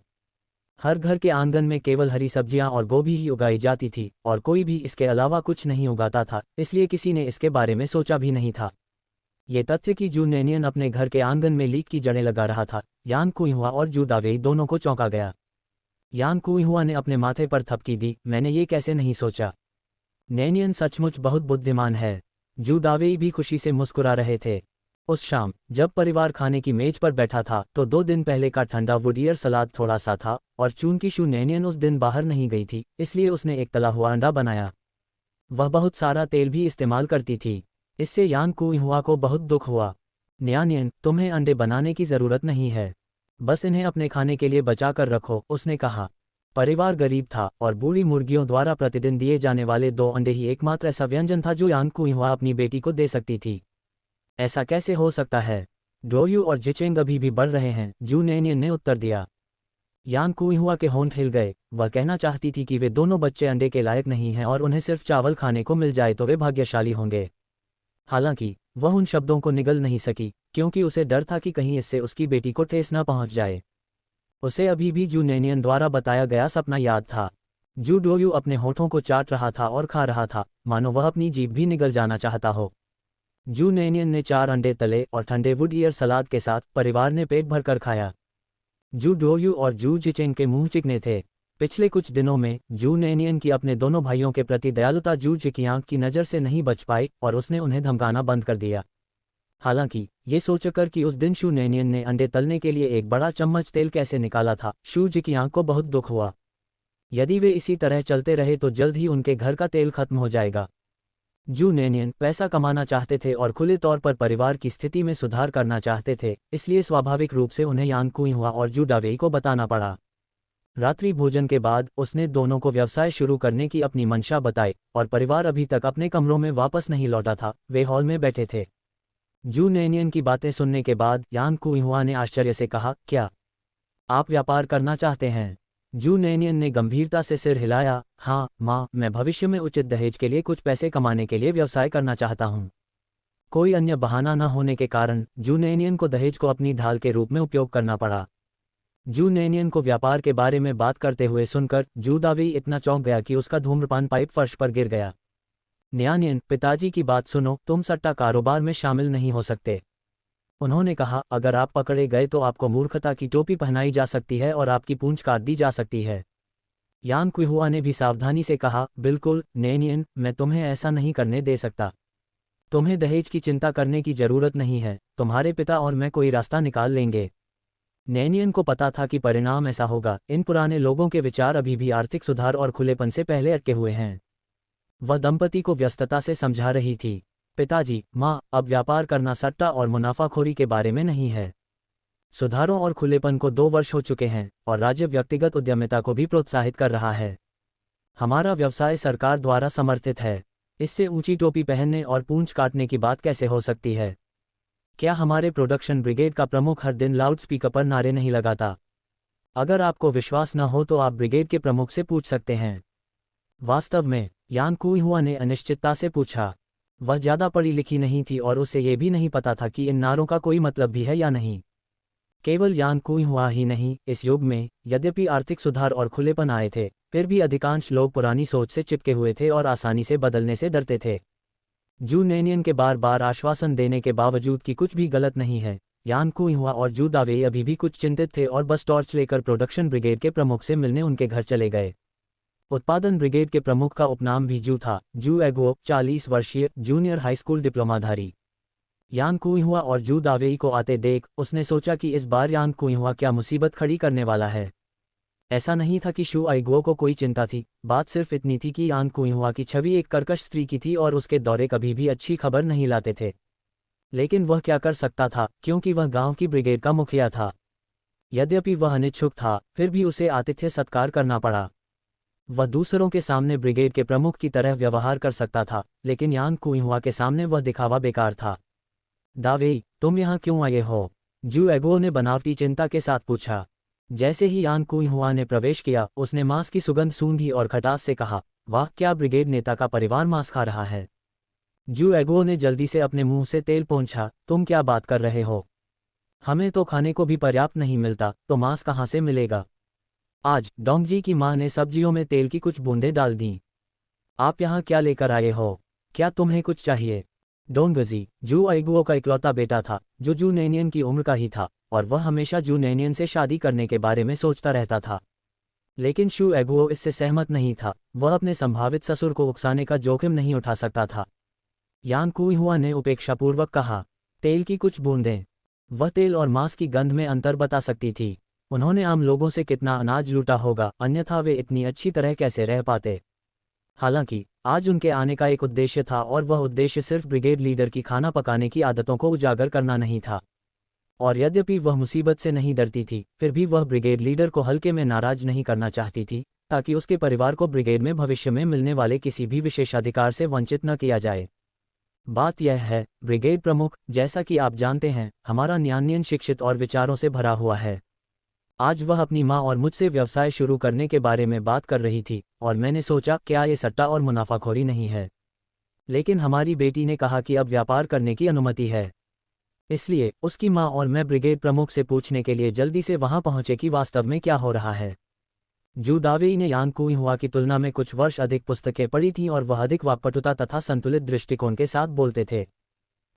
हर घर के आंगन में केवल हरी सब्जियां और गोभी ही उगाई जाती थी और कोई भी इसके अलावा कुछ नहीं उगाता था, इसलिए किसी ने इसके बारे में सोचा भी नहीं था। ये तथ्य कि जू नैनियन अपने घर के आंगन में लीक की जड़ें लगा रहा था, यान कुइहुआ और जू दावेई दोनों को चौंका गया। यान कुइहुआ ने अपने माथे पर थपकी दी, मैंने ये कैसे नहीं सोचा। नैनियन सचमुच बहुत बुद्धिमान है। जू दावेई भी खुशी से मुस्कुरा रहे थे। उस शाम जब परिवार खाने की मेज पर बैठा था तो 2 दिन पहले का ठंडा वुडियर सलाद थोड़ा सा था और चूंकि शू नैनियन उस दिन बाहर नहीं गई थी, इसलिए उसने एक तला हुआ अंडा बनाया। वह बहुत सारा तेल भी इस्तेमाल करती थी। इससे यान कुइहुआ को बहुत दुख हुआ। नैनियन, तुम्हें अंडे बनाने की ज़रूरत नहीं है, बस इन्हें अपने खाने के लिए बचा कर रखो, उसने कहा। परिवार गरीब था और बूढ़ी मुर्गियों द्वारा प्रतिदिन दिए जाने वाले 2 अंडे ही एकमात्र ऐसा व्यंजन था जो यान कुइहुआ अपनी बेटी को दे सकती थी। ऐसा कैसे हो सकता है? डोयू और जिचेंग अभी भी बढ़ रहे हैं, जू नैनियन ने उत्तर दिया। यान कुइहुआ के होंठ हिल गए। वह कहना चाहती थी कि वे दोनों बच्चे अंडे के लायक नहीं हैं और उन्हें सिर्फ चावल खाने को मिल जाए तो वे भाग्यशाली होंगे। हालांकि वह उन शब्दों को निगल नहीं सकी, क्योंकि उसे डर था कि कहीं इससे उसकी बेटी को ठेस न पहुंच जाए। उसे अभी भी जू नैनियन द्वारा बताया गया सपना याद था। जू डोयू अपने होठों को चाट रहा था और खा रहा था, मानो वह अपनी जीभ भी निगल जाना चाहता हो। जू नैनियन ने 4 अंडे तले और ठंडे वुडियर सलाद के साथ परिवार ने पेट भरकर खाया। जू डोयू और जू जिचेंग के मुंह चिकने थे। पिछले कुछ दिनों में जू नैनियन की अपने दोनों भाइयों के प्रति दयालुता जू जिकियांग की नज़र से नहीं बच पाई और उसने उन्हें धमकाना बंद कर दिया। हालांकि ये सोचकर कि उस दिन शू नैनियन ने अंडे तलने के लिए एक बड़ा चम्मच तेल कैसे निकाला था, शू जिकियांग को बहुत दुख हुआ। यदि वे इसी तरह चलते रहे तो जल्द ही उनके घर का तेल खत्म हो जाएगा। जू नैनियन पैसा कमाना चाहते थे और खुले तौर पर परिवार की स्थिति में सुधार करना चाहते थे, इसलिए स्वाभाविक रूप से उन्हें यान कुइहुआ और जू दावेई को बताना पड़ा। रात्रि भोजन के बाद उसने दोनों को व्यवसाय शुरू करने की अपनी मंशा बताई और परिवार अभी तक अपने कमरों में वापस नहीं लौटा था, वे हॉल में बैठे थे। जू नैनियन की बातें सुनने के बाद यान कुइहुआ ने आश्चर्य से कहा, क्या आप व्यापार करना चाहते हैं? जू नैनियन ने गंभीरता से सिर हिलाया। हाँ माँ, मैं भविष्य में उचित दहेज के लिए कुछ पैसे कमाने के लिए व्यवसाय करना चाहता हूँ। कोई अन्य बहाना न होने के कारण जू नैनियन को दहेज को अपनी ढाल के रूप में उपयोग करना पड़ा। जू नैनियन को व्यापार के बारे में बात करते हुए सुनकर जू दावेई इतना चौंक गया कि उसका धूम्रपान पाइप फर्श पर गिर गया। नैनियन, पिताजी की बात सुनो, तुम सट्टा कारोबार में शामिल नहीं हो सकते। उन्होंने कहा, अगर आप पकड़े गए तो आपको मूर्खता की टोपी पहनाई जा सकती है और आपकी पूंछ काट दी जा सकती है। यान कुइहुआ ने भी सावधानी से कहा, बिल्कुल नैनियन, मैं तुम्हें ऐसा नहीं करने दे सकता। तुम्हें दहेज की चिंता करने की जरूरत नहीं है, तुम्हारे पिता और मैं कोई रास्ता निकाल लेंगे। नैनियन को पता था कि परिणाम ऐसा होगा। इन पुराने लोगों के विचार अभी भी आर्थिक सुधार और खुलेपन से पहले अटके हुए हैं। वह दंपति को व्यस्तता से समझा रही थी, पिताजी, माँ, अब व्यापार करना सट्टा और मुनाफाखोरी के बारे में नहीं है। सुधारों और खुलेपन को 2 वर्ष हो चुके हैं और राज्य व्यक्तिगत उद्यमिता को भी प्रोत्साहित कर रहा है। हमारा व्यवसाय सरकार द्वारा समर्थित है। इससे ऊंची टोपी पहनने और पूंछ काटने की बात कैसे हो सकती है? क्या हमारे प्रोडक्शन ब्रिगेड का प्रमुख हर दिन लाउडस्पीकर पर नारे नहीं लगाता? अगर आपको विश्वास न हो तो आप ब्रिगेड के प्रमुख से पूछ सकते हैं। वास्तव में? यान कुइहुआ ने अनिश्चितता से पूछा। वह ज़्यादा पढ़ी लिखी नहीं थी और उसे ये भी नहीं पता था कि इन नारों का कोई मतलब भी है या नहीं। केवल यान कुइहुआ ही नहीं, इस युग में यद्यपि आर्थिक सुधार और खुलेपन आए थे, फिर भी अधिकांश लोग पुरानी सोच से चिपके हुए थे और आसानी से बदलने से डरते थे। जू नैनियन के बार बार आश्वासन देने के बावजूद कि कुछ भी गलत नहीं है, यान कुइहुआ और जू दावेई अभी भी कुछ चिंतित थे और बस टॉर्च लेकर प्रोडक्शन ब्रिगेड के प्रमुख से मिलने उनके घर चले गए। उत्पादन ब्रिगेड के प्रमुख का उपनाम भी जू था, जू एगुओ, 40 वर्षीय जूनियर हाई स्कूल डिप्लोमाधारी। यान कुइहुआ और जू दावेई को आते देख उसने सोचा कि इस बार यान कुइहुआ क्या मुसीबत खड़ी करने वाला है। ऐसा नहीं था कि शू आइगुओ को कोई चिंता थी, बात सिर्फ इतनी थी कि यान कुइहुआ की छवि एक कर्कश स्त्री की थी और उसके दौरे कभी भी अच्छी खबर नहीं लाते थे। लेकिन वह क्या कर सकता था, क्योंकि वह गांव की ब्रिगेड का मुखिया था। यद्यपि वह अनिच्छुक था, फिर भी उसे आतिथ्य सत्कार करना पड़ा। वह दूसरों के सामने ब्रिगेड के प्रमुख की तरह व्यवहार कर सकता था, लेकिन यान कुइहुआ के सामने वह दिखावा बेकार था। दावेई, तुम यहाँ क्यों आए हो? जू एगुओ ने बनावटी चिंता के साथ पूछा। जैसे ही यान कुइहुआ ने प्रवेश किया, उसने मांस की सुगंध सूंघी और खटास से कहा, वाह, क्या ब्रिगेड नेता का परिवार मांस खा रहा है। जू एगुओ ने जल्दी से अपने मुंह से तेल पोंछा। तुम क्या बात कर रहे हो? हमें तो खाने को भी पर्याप्त नहीं मिलता, तो मांस कहाँ से मिलेगा? आज डोंगजी की माँ ने सब्जियों में तेल की कुछ बूंदें डाल दीं। आप यहाँ क्या लेकर आए हो? क्या तुम्हें कुछ चाहिए? डोंगजी जू एगुओ का इकलौता बेटा था, जो जू नैनियन की उम्र का ही था, और वह हमेशा जू नैनियन से शादी करने के बारे में सोचता रहता था। लेकिन शू एगुओ इससे सहमत नहीं था। वह अपने संभावित ससुर को उकसाने का जोखिम नहीं उठा सकता था। यान कुइहुआ ने उपेक्षापूर्वक कहा, तेल की कुछ बूंदें। वह तेल और मांस की गंध में अंतर बता सकती थी। उन्होंने आम लोगों से कितना अनाज लूटा होगा, अन्यथा वे इतनी अच्छी तरह कैसे रह पाते? हालांकि आज उनके आने का एक उद्देश्य था, और वह उद्देश्य सिर्फ ब्रिगेड लीडर की खाना पकाने की आदतों को उजागर करना नहीं था। और यद्यपि वह मुसीबत से नहीं डरती थी, फिर भी वह ब्रिगेड लीडर को हल्के में नाराज नहीं करना चाहती थी, ताकि उसके परिवार को ब्रिगेड में भविष्य में मिलने वाले किसी भी विशेषाधिकार से वंचित न किया जाए। बात यह है, ब्रिगेड प्रमुख, जैसा कि आप जानते हैं, हमारा न्यान्यन शिक्षित और विचारों से भरा हुआ है। आज वह अपनी माँ और मुझसे व्यवसाय शुरू करने के बारे में बात कर रही थी, और मैंने सोचा, क्या ये सट्टा और मुनाफाखोरी नहीं है? लेकिन हमारी बेटी ने कहा कि अब व्यापार करने की अनुमति है। इसलिए उसकी माँ और मैं ब्रिगेड प्रमुख से पूछने के लिए जल्दी से वहां पहुंचे कि वास्तव में क्या हो रहा है। जू दावेई ने यान कुइहुआ की तुलना में कुछ वर्ष अधिक पुस्तकें पढ़ी थीं, और वह अधिक वाक्पटुता तथा संतुलित दृष्टिकोण के साथ बोलते थे।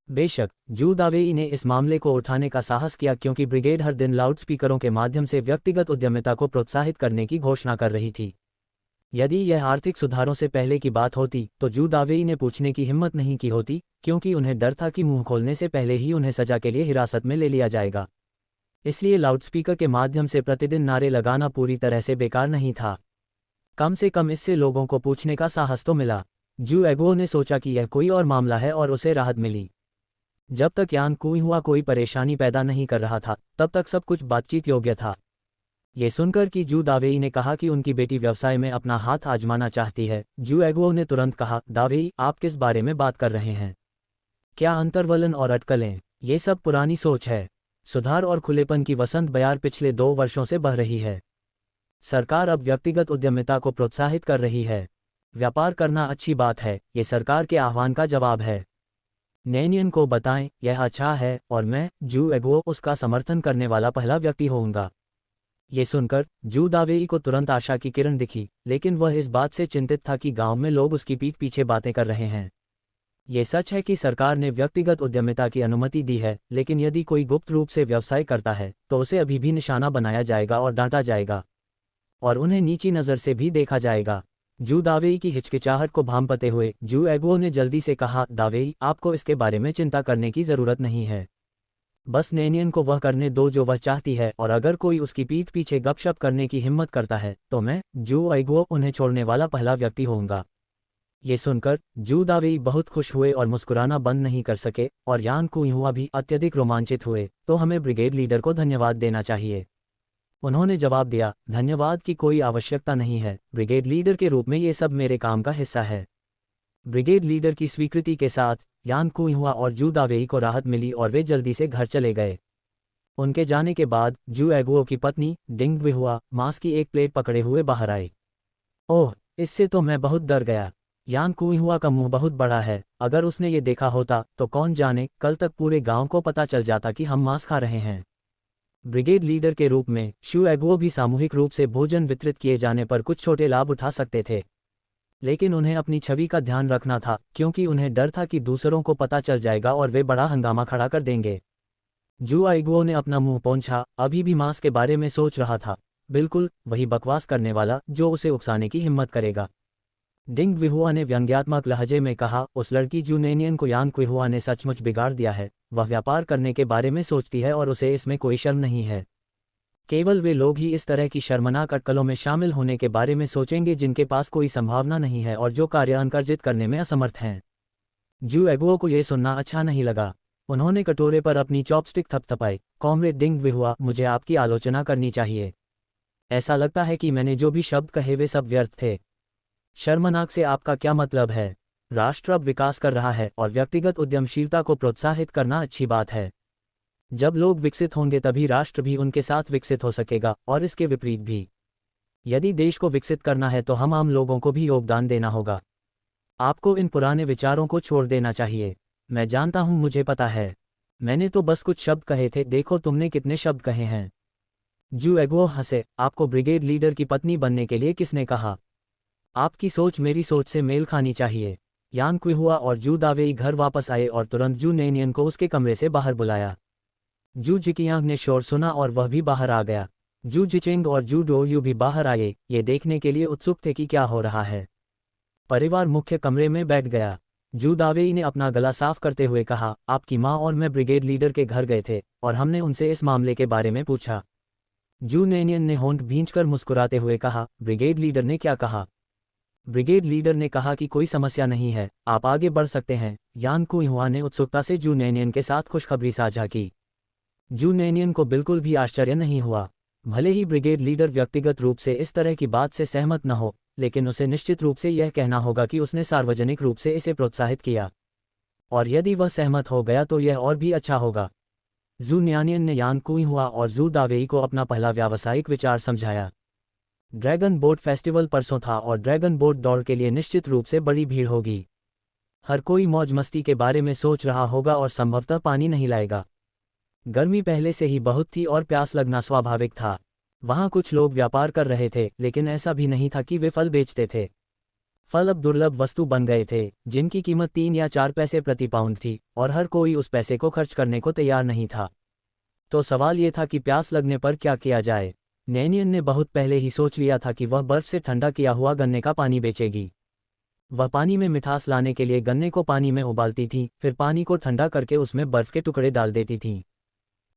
बेशक जू दावेई ने इस मामले को उठाने का साहस किया, क्योंकि ब्रिगेड हर दिन लाउडस्पीकरों के माध्यम से व्यक्तिगत उद्यमिता को प्रोत्साहित करने की घोषणा कर रही थी। यदि यह आर्थिक सुधारों से पहले की बात होती, तो जू दावेई ने पूछने की हिम्मत नहीं की होती, क्योंकि उन्हें डर था कि मुंह खोलने से पहले ही उन्हें सजा के लिए हिरासत में ले लिया जाएगा। इसलिए लाउडस्पीकर के माध्यम से प्रतिदिन नारे लगाना पूरी तरह से बेकार नहीं था। कम से कम इससे लोगों को पूछने का साहस तो मिला। जू एगुओ ने सोचा कि यह कोई और मामला है, और उसे राहत मिली। जब तक यान कुइहुआ कोई परेशानी पैदा नहीं कर रहा था, तब तक सब कुछ बातचीत योग्य था। ये सुनकर कि जू दावेई ने कहा कि उनकी बेटी व्यवसाय में अपना हाथ आजमाना चाहती है, जू एगुओ ने तुरंत कहा, दावेई, आप किस बारे में बात कर रहे हैं? क्या अंतर्वलन और अटकलें? ये सब पुरानी सोच है। सुधार और खुलेपन की वसंत बयार पिछले 2 वर्षों से बह रही है। सरकार अब व्यक्तिगत उद्यमिता को प्रोत्साहित कर रही है। व्यापार करना अच्छी बात है, ये सरकार के आह्वान का जवाब है। नैनियन को बताएं, यह अच्छा है, और मैं, जू एगुओ, उसका समर्थन करने वाला पहला व्यक्ति होऊंगा। ये सुनकर जू दावेई को तुरंत आशा की किरण दिखी, लेकिन वह इस बात से चिंतित था कि गांव में लोग उसकी पीठ पीछे बातें कर रहे हैं। ये सच है कि सरकार ने व्यक्तिगत उद्यमिता की अनुमति दी है, लेकिन यदि कोई गुप्त रूप से व्यवसाय करता है, तो उसे अभी भी निशाना बनाया जाएगा और डांटा जाएगा, और उन्हें नीची नज़र से भी देखा जाएगा। जू दावेई की हिचकिचाहट को भांपते हुए जू एगुओ ने जल्दी से कहा, दावेई, आपको इसके बारे में चिंता करने की ज़रूरत नहीं है। बस नैनियन को वह करने दो जो वह चाहती है, और अगर कोई उसकी पीठ पीछे गपशप करने की हिम्मत करता है, तो मैं, जू एगुओ, उन्हें छोड़ने वाला पहला व्यक्ति होऊंगा। ये सुनकर जू दावेई बहुत खुश हुए और मुस्कुराना बंद नहीं कर सके, और यान कुइहुआ भी अत्यधिक रोमांचित हुए। तो हमें ब्रिगेड लीडर को धन्यवाद देना चाहिए। उन्होंने जवाब दिया, धन्यवाद की कोई आवश्यकता नहीं है, ब्रिगेड लीडर के रूप में ये सब मेरे काम का हिस्सा है। ब्रिगेड लीडर की स्वीकृति के साथ यान कुइहुआ और जू दावेई को राहत मिली, और वे जल्दी से घर चले गए। उनके जाने के बाद जू एगुओ की पत्नी डिंग विहुआ मांस की एक प्लेट पकड़े हुए बाहर आई। ओह, इससे तो मैं बहुत डर गया। यान कुइहुआ का मुंह बहुत बड़ा है। अगर उसने ये देखा होता, तो कौन जाने, कल तक पूरे गांव को पता चल जाता कि हम मांस खा रहे हैं। ब्रिगेड लीडर के रूप में शू एगुओ भी सामूहिक रूप से भोजन वितरित किए जाने पर कुछ छोटे लाभ उठा सकते थे, लेकिन उन्हें अपनी छवि का ध्यान रखना था, क्योंकि उन्हें डर था कि दूसरों को पता चल जाएगा और वे बड़ा हंगामा खड़ा कर देंगे। जू एगुओ ने अपना मुंह पोंछा, अभी भी मांस के बारे में सोच रहा था। बिल्कुल वही बकवास करने वाला जो उसे उकसाने की हिम्मत करेगा। डिंग विहुआ ने व्यंग्यात्मक लहजे में कहा, उस लड़की जू नैनियन को यान कुइहुआ ने सचमुच बिगाड़ दिया है। वह व्यापार करने के बारे में सोचती है, और उसे इसमें कोई शर्म नहीं है। केवल वे लोग ही इस तरह की शर्मनाक अटकलों में शामिल होने के बारे में सोचेंगे जिनके पास कोई संभावना नहीं है और जो कार्य अर्जित करने में असमर्थ हैं। जू एगुओ को यह सुनना अच्छा नहीं लगा। उन्होंने कटोरे पर अपनी चॉपस्टिक थपथपाई। कॉमरेड डिंग विहुआ, मुझे आपकी आलोचना करनी चाहिए। ऐसा लगता है कि मैंने जो भी शब्द कहे वे सब व्यर्थ थे। शर्मनाक से आपका क्या मतलब है? राष्ट्र अब विकास कर रहा है, और व्यक्तिगत उद्यमशीलता को प्रोत्साहित करना अच्छी बात है। जब लोग विकसित होंगे तभी राष्ट्र भी उनके साथ विकसित हो सकेगा, और इसके विपरीत भी। यदि देश को विकसित करना है तो हम आम लोगों को भी योगदान देना होगा। आपको इन पुराने विचारों को छोड़ देना चाहिए। मैं जानता हूँ, मुझे पता है। मैंने तो बस कुछ शब्द कहे थे, देखो तुमने कितने शब्द कहे हैं। जू एगो हंसे, आपको ब्रिगेड लीडर की पत्नी बनने के लिए किसने कहा? आपकी सोच मेरी सोच से मेल खानी चाहिए। यान क्विहुआ और जू दावेई घर वापस आए और तुरंत जू नेनियन को उसके कमरे से बाहर बुलाया। जू जिकियांग ने शोर सुना और वह भी बाहर आ गया। जू जिचेंग और जू डोयू भी बाहर आए, ये देखने के लिए उत्सुक थे कि क्या हो रहा है। परिवार मुख्य कमरे में बैठ गया। जू दावेई ने अपना गला साफ करते हुए कहा, आपकी माँ और मैं ब्रिगेड लीडर के घर गए थे और हमने उनसे इस मामले के बारे में पूछा। जू नेनियन ने होंठ भींचकर मुस्कुराते हुए कहा, ब्रिगेड लीडर ने क्या कहा? ब्रिगेड लीडर ने कहा कि कोई समस्या नहीं है, आप आगे बढ़ सकते हैं। यान कुइहुआ ने उत्सुकता से जू नेनियन के साथ खुशखबरी साझा की। जू नेनियन को बिल्कुल भी आश्चर्य नहीं हुआ। भले ही ब्रिगेड लीडर व्यक्तिगत रूप से इस तरह की बात से सहमत न हो, लेकिन उसे निश्चित रूप से यह कहना होगा कि उसने सार्वजनिक रूप से इसे प्रोत्साहित किया। और यदि वह सहमत हो गया तो यह और भी अच्छा होगा। जू न्यानियन ने यान कुइहुआ और जू दावेई को अपना पहला व्यावसायिक विचार समझाया। ड्रैगन बोट फेस्टिवल परसों था और ड्रैगन बोट दौड़ के लिए निश्चित रूप से बड़ी भीड़ होगी। हर कोई मौज मस्ती के बारे में सोच रहा होगा और संभवतः पानी नहीं लाएगा। गर्मी पहले से ही बहुत थी और प्यास लगना स्वाभाविक था। वहाँ कुछ लोग व्यापार कर रहे थे, लेकिन ऐसा भी नहीं था कि वे फल बेचते थे। फल अब दुर्लभ वस्तु बन गए थे, जिनकी कीमत 3 या 4 पैसे प्रति पाउंड थी, और हर कोई उस पैसे को खर्च करने को तैयार नहीं था। तो सवाल ये था कि प्यास लगने पर क्या किया जाए। नैनियन ने बहुत पहले ही सोच लिया था कि वह बर्फ से ठंडा किया हुआ गन्ने का पानी बेचेगी। वह पानी में मिठास लाने के लिए गन्ने को पानी में उबालती थी, फिर पानी को ठंडा करके उसमें बर्फ के टुकड़े डाल देती थी।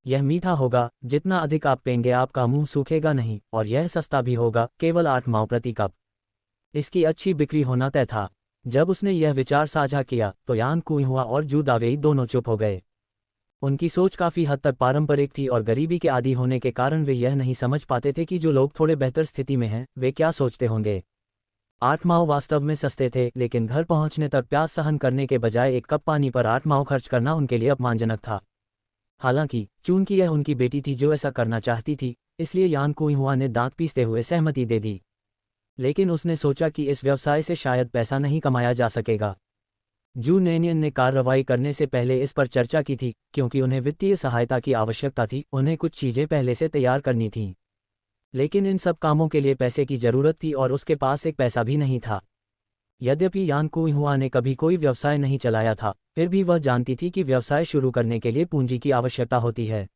यह मीठा होगा, जितना अधिक आप पेंगे आपका मुंह सूखेगा नहीं, और यह सस्ता भी होगा, केवल 8 माओ प्रति कप। इसकी अच्छी बिक्री होना तय था। जब उसने यह विचार साझा किया तो यान कुइहुआ और जू दावेई दोनों चुप हो गए। उनकी सोच काफ़ी हद तक पारंपरिक थी और गरीबी के आदी होने के कारण वे यह नहीं समझ पाते थे कि जो लोग थोड़े बेहतर स्थिति में हैं वे क्या सोचते होंगे। 8 माओ वास्तव में सस्ते थे, लेकिन घर पहुंचने तक प्यास सहन करने के बजाय एक कप पानी पर 8 माओ खर्च करना उनके लिए अपमानजनक था। हालांकि चूंकि यह उनकी बेटी थी जो ऐसा करना चाहती थी, इसलिए यान कुइहुआ ने दांत पीसते हुए सहमति दे दी। लेकिन उसने सोचा कि इस व्यवसाय से शायद पैसा नहीं कमाया जा सकेगा। जू नेनियन ने कार्रवाई करने से पहले इस पर चर्चा की थी, क्योंकि उन्हें वित्तीय सहायता की आवश्यकता थी, उन्हें कुछ चीज़ें पहले से तैयार करनी थीं। लेकिन इन सब कामों के लिए पैसे की ज़रूरत थी और उसके पास एक पैसा भी नहीं था। यद्यपि यान कुइहुआ ने कभी कोई व्यवसाय नहीं चलाया था, फिर भी वह जानती थी कि व्यवसाय शुरू करने के लिए पूंजी की आवश्यकता होती है।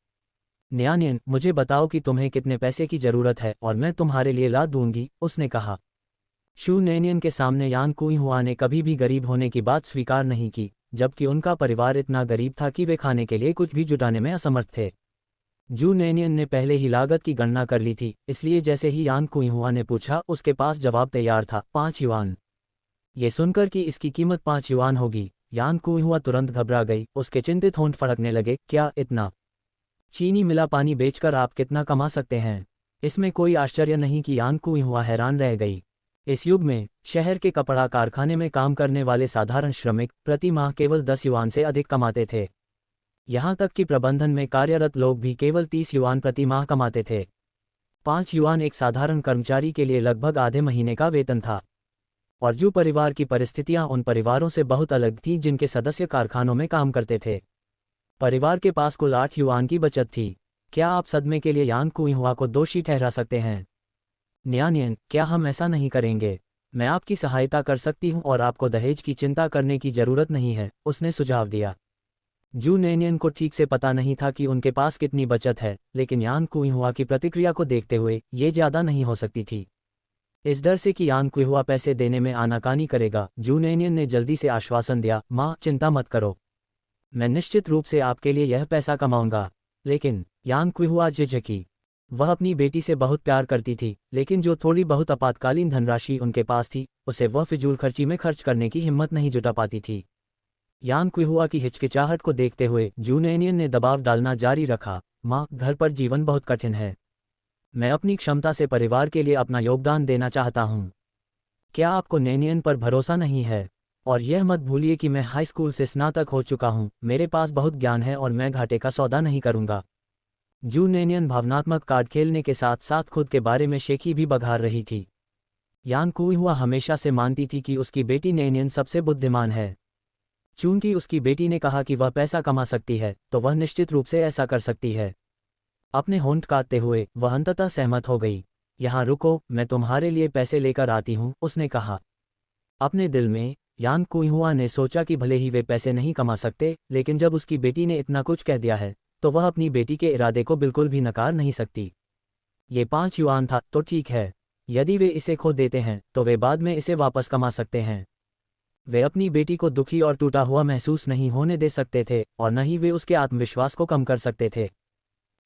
न्यानियन, मुझे बताओ कि तुम्हें कितने पैसे की ज़रूरत है और मैं तुम्हारे लिए ला दूंगी, उसने कहा। शू नेनियन के सामने यान कुइहुआ ने कभी भी गरीब होने की बात स्वीकार नहीं की, जबकि उनका परिवार इतना गरीब था कि वे खाने के लिए कुछ भी जुटाने में असमर्थ थे। जू नेनियन ने पहले ही लागत की गणना कर ली थी, इसलिए जैसे ही यान कुइहुआ ने पूछा उसके पास जवाब तैयार था, 5 युआन। ये सुनकर कि इसकी कीमत 5 युआन होगी, यान कुइहुआ तुरंत घबरा गई, उसके चिंतित होंठ फड़कने लगे। क्या इतना? चीनी मिला पानी बेचकर आप कितना कमा सकते हैं? इसमें कोई आश्चर्य नहीं कि यान कुइहुआ हैरान रह गई। इस युग में शहर के कपड़ा कारखाने में काम करने वाले साधारण श्रमिक प्रति माह केवल 10 युआन से अधिक कमाते थे। यहाँ तक कि प्रबंधन में कार्यरत लोग भी केवल 30 युआन प्रति माह कमाते थे। 5 युआन एक साधारण कर्मचारी के लिए लगभग आधे महीने का वेतन था। और जू परिवार की परिस्थितियां उन परिवारों से बहुत अलग थीं जिनके सदस्य कारखानों में काम करते थे। परिवार के पास कुल 8 युआन की बचत थी। क्या आप सदमे के लिए यान कुइहुआ को दोषी ठहरा सकते हैं? न्यानियन, क्या हम ऐसा नहीं करेंगे? मैं आपकी सहायता कर सकती हूँ और आपको दहेज की चिंता करने की जरूरत नहीं है, उसने सुझाव दिया। जू नेनियन को ठीक से पता नहीं था कि उनके पास कितनी बचत है, लेकिन यान कुइहुआ की प्रतिक्रिया को देखते हुए ये ज़्यादा नहीं हो सकती थी। इस डर से कि यान कुइहुआ पैसे देने में आनाकानी करेगा, जू नेनियन ने जल्दी से आश्वासन दिया, माँ चिंता मत करो, मैं निश्चित रूप से आपके लिए यह पैसा कमाऊंगा। लेकिन यान कुइहुआ झिझकी। वह अपनी बेटी से बहुत प्यार करती थी, लेकिन जो थोड़ी बहुत आपातकालीन धनराशि उनके पास थी उसे वह फिजूल खर्ची में खर्च करने की हिम्मत नहीं जुटा पाती थी। यान कुइहुआ की हिचकिचाहट को देखते हुए जू नेनियन ने दबाव डालना जारी रखा, माँ घर पर जीवन बहुत कठिन है, मैं अपनी क्षमता से परिवार के लिए अपना योगदान देना चाहता हूँ। क्या आपको नेनियन पर भरोसा नहीं है? और यह मत भूलिए कि मैं हाई स्कूल से स्नातक हो चुका हूँ, मेरे पास बहुत ज्ञान है और मैं घाटे का सौदा नहीं करूँगा। जू नेनियन भावनात्मक कार्ड खेलने के साथ साथ खुद के बारे में शेखी भी बघार रही थी। यान कुइहुआ हमेशा से मानती थी कि उसकी बेटी नैनियन सबसे बुद्धिमान है। चूंकि उसकी बेटी ने कहा कि वह पैसा कमा सकती है, तो वह निश्चित रूप से ऐसा कर सकती है। अपने होंठ काटते हुए वह अंततः सहमत हो गई। यहाँ रुको, मैं तुम्हारे लिए पैसे लेकर आती हूँ, उसने कहा। अपने दिल में यान कुइहुआ ने सोचा कि भले ही वे पैसे नहीं कमा सकते, लेकिन जब उसकी बेटी ने इतना कुछ कह दिया है, तो वह अपनी बेटी के इरादे को बिल्कुल भी नकार नहीं सकती। ये 5 युआन था, तो ठीक है। यदि वे इसे खो देते हैं, तो वे बाद में इसे वापस कमा सकते हैं। वे अपनी बेटी को दुखी और टूटा हुआ महसूस नहीं होने दे सकते थे, और न ही वे उसके आत्मविश्वास को कम कर सकते थे।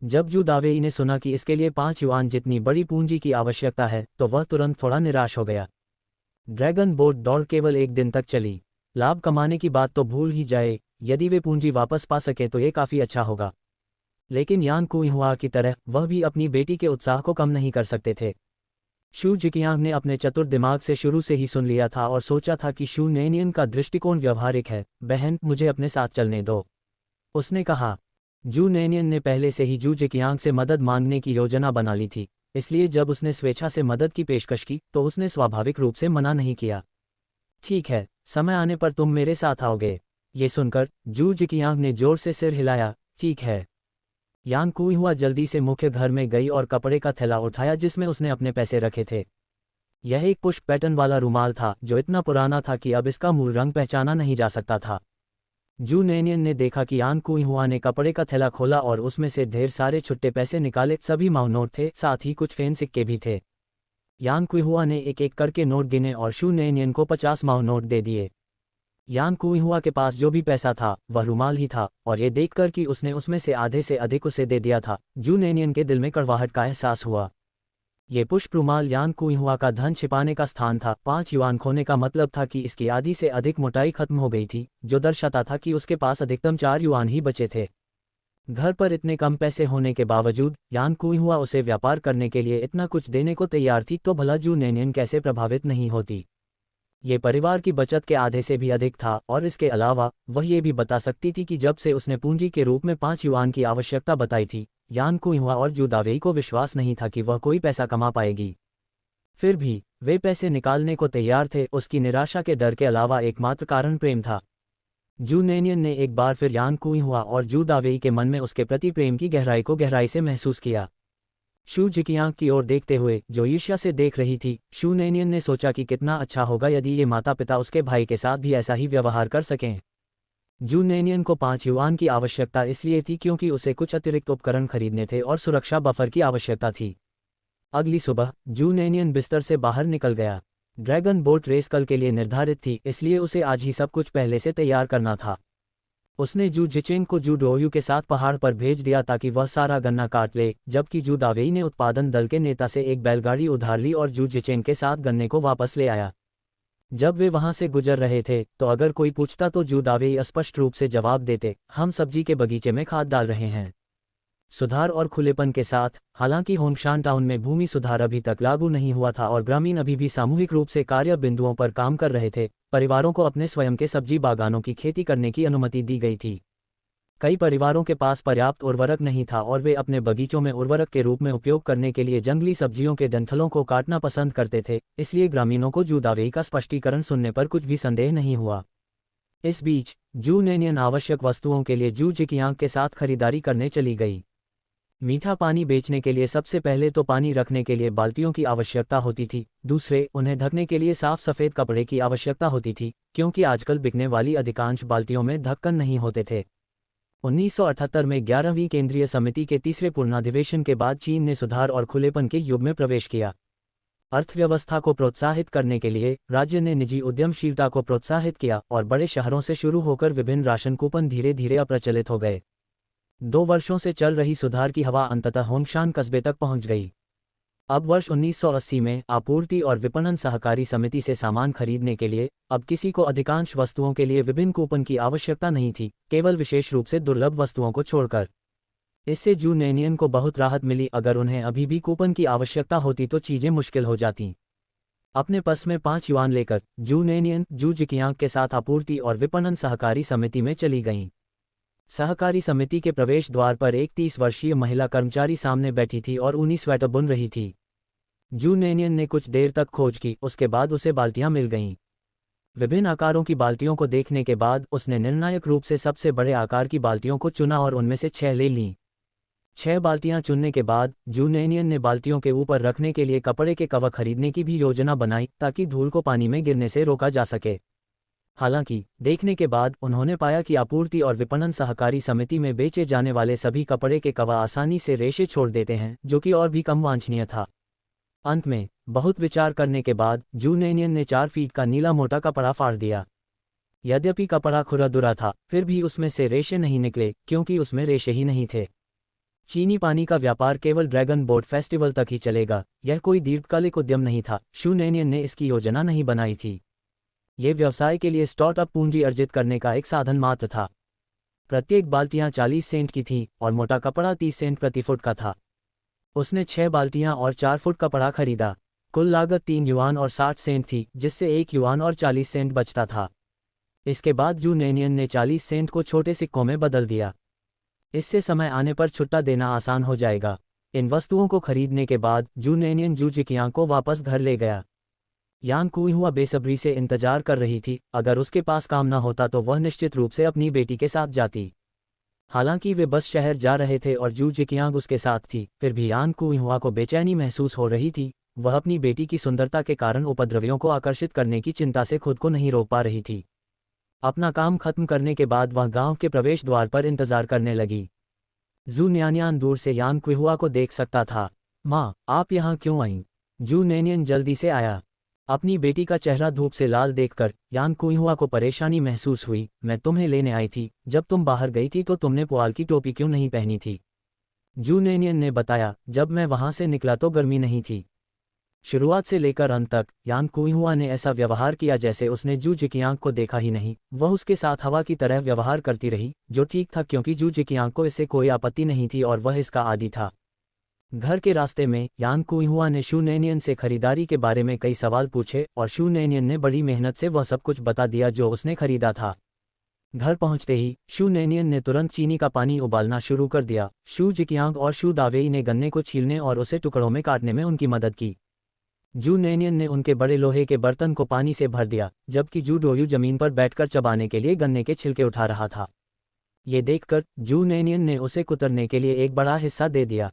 जब जू दावेई ने सुना कि इसके लिए 5 युआन जितनी बड़ी पूंजी की आवश्यकता है, तो वह तुरंत थोड़ा निराश हो गया। ड्रैगन बोट दौड़ केवल 1 दिन तक चली। लाभ कमाने की बात तो भूल ही जाए, यदि वे पूंजी वापस पा सके तो ये काफ़ी अच्छा होगा। लेकिन यान कुइहुआ की तरह वह भी अपनी बेटी के उत्साह को कम नहीं कर सकते थे। शू जिकियांग ने अपने चतुर दिमाग से शुरू से ही सुन लिया था और सोचा था कि शू नैनियन का दृष्टिकोण व्यवहारिक है। बहन, मुझे अपने साथ चलने दो, उसने कहा। जू नैनियन ने पहले से ही जू जिकियांग से मदद मांगने की योजना बना ली थी, इसलिए जब उसने स्वेच्छा से मदद की पेशकश की तो उसने स्वाभाविक रूप से मना नहीं किया। ठीक है, समय आने पर तुम मेरे साथ आओगे। ये सुनकर जू जिकियांग ने जोर से सिर हिलाया। ठीक है। यान कुइहुआ जल्दी से मुख्य घर में गई और कपड़े का थैला उठाया जिसमें उसने अपने पैसे रखे थे। यह एक पुष्प पैटर्न वाला रुमाल था जो इतना पुराना था कि अब इसका मूल रंग पहचाना नहीं जा सकता था। जू नैनियन ने देखा कि यान कुइहुआ ने कपड़े का थैला खोला और उसमें से ढेर सारे छुट्टे पैसे निकाले। सभी माउ नोट थे, साथ ही कुछ फेन सिक्के भी थे। यान कुइहुआ ने एक एक करके नोट गिने और शू नैनियन को 50 माउ नोट दे दिए। यान कुइहुआ के पास जो भी पैसा था वह रुमाल ही था, और ये देखकर कि उसने उसमें से आधे से अधिक उसे दे दिया था, जू नैनियन के दिल में कड़वाहट का एहसास हुआ। ये पुष्प रुमाल यान कुइहुआ का धन छिपाने का स्थान था। 5 युआन खोने का मतलब था कि इसकी आधी से अधिक मोटाई खत्म हो गई थी, जो दर्शाता था कि उसके पास अधिकतम 4 युआन ही बचे थे। घर पर इतने कम पैसे होने के बावजूद यान कुइहुआ उसे व्यापार करने के लिए इतना कुछ देने को तैयार थी, तो भला जू नैनियन कैसे प्रभावित नहीं होती। ये परिवार की बचत के आधे से भी अधिक था, और इसके अलावा वह ये भी बता सकती थी कि जब से उसने पूंजी के रूप में 5 युआन की आवश्यकता बताई थी, यान कुइहुआ और जू दावेई को विश्वास नहीं था कि वह कोई पैसा कमा पाएगी। फिर भी वे पैसे निकालने को तैयार थे। उसकी निराशा के डर के अलावा एकमात्र कारण प्रेम था। जू नैनियन ने एक बार फिर यान कुइहुआ और जू दावेई के मन में उसके प्रति प्रेम की गहराई को गहराई से महसूस किया। शू जिकियांग की ओर देखते हुए जो ईर्ष्या से देख रही थी, शू नैनियन ने सोचा कि कितना अच्छा होगा यदि ये माता पिता उसके भाई के साथ भी ऐसा ही व्यवहार कर सकें। जू नैनियन को 5 युआन की आवश्यकता इसलिए थी क्योंकि उसे कुछ अतिरिक्त उपकरण खरीदने थे और सुरक्षा बफर की आवश्यकता थी। अगली सुबह जू नैनियन बिस्तर से बाहर निकल गया। ड्रैगन बोट रेस कल के लिए निर्धारित थी, इसलिए उसे आज ही सब कुछ पहले से तैयार करना था। उसने जू जिचेंग को जू डोयू के साथ पहाड़ पर भेज दिया ताकि वह सारा गन्ना काट ले, जबकि जू दावेई ने उत्पादन दल के नेता से एक बैलगाड़ी उधार ली और जू जिचेंग के साथ गन्ने को वापस ले आया। जब वे वहां से गुजर रहे थे तो अगर कोई पूछता तो जू दावेई स्पष्ट रूप से जवाब देते, हम सब्जी के बगीचे में खाद डाल रहे हैं। सुधार और खुलेपन के साथ, हालांकि होंगशान टाउन में भूमि सुधार अभी तक लागू नहीं हुआ था और ग्रामीण अभी भी सामूहिक रूप से कार्य बिंदुओं पर काम कर रहे थे, परिवारों को अपने स्वयं के सब्जी बागानों की खेती करने की अनुमति दी गई थी। कई परिवारों के पास पर्याप्त उर्वरक नहीं था और वे अपने बगीचों में उर्वरक के रूप में उपयोग करने के लिए जंगली सब्जियों के डंठलों को काटना पसंद करते थे, इसलिए ग्रामीणों को जू दावेई का स्पष्टीकरण सुनने पर कुछ भी संदेह नहीं हुआ। इस बीच जू नैनियन आवश्यक वस्तुओं के लिए जू जिकियांग के साथ खरीदारी करने चली गई। मीठा पानी बेचने के लिए सबसे पहले तो पानी रखने के लिए बाल्टियों की आवश्यकता होती थी, दूसरे उन्हें ढकने के लिए साफ सफ़ेद कपड़े की आवश्यकता होती थी, क्योंकि आजकल बिकने वाली अधिकांश बाल्टियों में ढक्कन नहीं होते थे। 1978 में 11वीं केंद्रीय समिति के तीसरे पूर्णाधिवेशन के बाद चीन ने सुधार और खुलेपन के युग में प्रवेश किया। अर्थव्यवस्था को प्रोत्साहित करने के लिए राज्य ने निजी उद्यमशीलता को प्रोत्साहित किया और बड़े शहरों से शुरू होकर विभिन्न राशन कूपन धीरे धीरे अप्रचलित हो गए। 2 वर्षों से चल रही सुधार की हवा अंततः होंगशान कस्बे तक पहुंच गई। अब वर्ष 1980 में आपूर्ति और विपणन सहकारी समिति से सामान खरीदने के लिए अब किसी को अधिकांश वस्तुओं के लिए विभिन्न कूपन की आवश्यकता नहीं थी, केवल विशेष रूप से दुर्लभ वस्तुओं को छोड़कर। इससे जू नैनियन को बहुत राहत मिली। अगर उन्हें अभी भी कूपन की आवश्यकता होती तो चीजें मुश्किल हो जातीं। अपने पर्स में 5 युआन लेकर जू नैनियन जू जिकियांग के साथ आपूर्ति और विपणन सहकारी समिति में चली गईं। सहकारी समिति के प्रवेश द्वार पर एक 30 वर्षीय महिला कर्मचारी सामने बैठी थी और ऊनी स्वेटर बुन रही थी। जू नेनियन ने कुछ देर तक खोज की, उसके बाद उसे बाल्टियां मिल गईं। विभिन्न आकारों की बाल्टियों को देखने के बाद उसने निर्णायक रूप से सबसे बड़े आकार की बाल्टियों को चुना और उनमें से 6 ले लीं। 6 बाल्टियां चुनने के बाद जू नेनियन ने बाल्टियों के ऊपर रखने के लिए कपड़े के कवर खरीदने की भी योजना बनाई ताकि धूल को पानी में गिरने से रोका जा सके। हालांकि देखने के बाद उन्होंने पाया कि आपूर्ति और विपणन सहकारी समिति में बेचे जाने वाले सभी कपड़े के कवर आसानी से रेशे छोड़ देते हैं, जो कि और भी कम वांछनीय था। अंत में बहुत विचार करने के बाद जू नेनियन ने 4 फीट का नीला मोटा कपड़ा फाड़ दिया। यद्यपि कपड़ा खुरदुरा था, फिर भी उसमें से रेशे नहीं निकले क्योंकि उसमें रेशे ही नहीं थे। चीनी पानी का व्यापार केवल ड्रैगन बोट फेस्टिवल तक ही चलेगा, यह कोई दीर्घकालिक उद्यम नहीं था। शू नेनियन ने इसकी योजना नहीं बनाई थी। यह व्यवसाय के लिए स्टार्टअप पूंजी अर्जित करने का एक साधन मात्र था। प्रत्येक बाल्टियां 40 सेंट की थीं और मोटा कपड़ा 30 सेंट प्रति फुट का था। उसने 6 बाल्टियां और 4 फुट कपड़ा खरीदा। कुल लागत 3 युआन और 60 सेंट थी, जिससे 1 युआन और 40 सेंट बचता था। इसके बाद जू नेनियन ने 40 सेंट को छोटे सिक्कों में बदल दिया। इससे समय आने पर छुट्टा देना आसान हो जाएगा। इन वस्तुओं को खरीदने के बाद जू नेनियन जू जिकियांग को वापस घर ले गया। यान कुइहुआ बेसब्री से इंतजार कर रही थी। अगर उसके पास काम न होता तो वह निश्चित रूप से अपनी बेटी के साथ जाती। हालांकि वे बस शहर जा रहे थे और जू जिकियांग उसके साथ थी, फिर भी यान कुइहुआ को बेचैनी महसूस हो रही थी। वह अपनी बेटी की सुंदरता के कारण उपद्रवियों को आकर्षित करने की चिंता से खुद को नहीं रोक पा रही थी। अपना काम खत्म करने के बाद वह गांव के प्रवेश द्वार पर इंतजार करने लगी। जू न्यान्यान दूर से यान कुइहुआ को देख सकता था। माँ, आप यहाँ क्यों आईं? जू नेनियन जल्दी से आया। अपनी बेटी का चेहरा धूप से लाल देखकर यान कुइहुआ को परेशानी महसूस हुई। मैं तुम्हें लेने आई थी। जब तुम बाहर गई थी तो तुमने पुआल की टोपी क्यों नहीं पहनी थी? जू नेनियन ने बताया, जब मैं वहां से निकला तो गर्मी नहीं थी। शुरुआत से लेकर अंत तक यान कुइहुआ ने ऐसा व्यवहार किया जैसे उसने जू जिकियांग को देखा ही नहीं। वह उसके साथ हवा की तरह व्यवहार करती रही, जो ठीक था क्योंकि जू जिकियांग को इससे कोई आपत्ति नहीं थी और वह इसका आदी था। घर के रास्ते में यान कुइहुआ ने शू नेनियन से खरीदारी के बारे में कई सवाल पूछे और शू नेनियन ने बड़ी मेहनत से वह सब कुछ बता दिया जो उसने खरीदा था। घर पहुंचते ही शू नेनियन ने तुरंत चीनी का पानी उबालना शुरू कर दिया। शू जिकियांग और शू दावेई ने गन्ने को छीलने और उसे टुकड़ों में काटने में उनकी मदद की। जू नेनियन ने उनके बड़े लोहे के बर्तन को पानी से भर दिया, जबकि जू डोयू जमीन पर बैठकर चबाने के लिए गन्ने के छिलके उठा रहा था। ये देखकर जू नेनियन ने उसे कुतरने के लिए एक बड़ा हिस्सा दे दिया।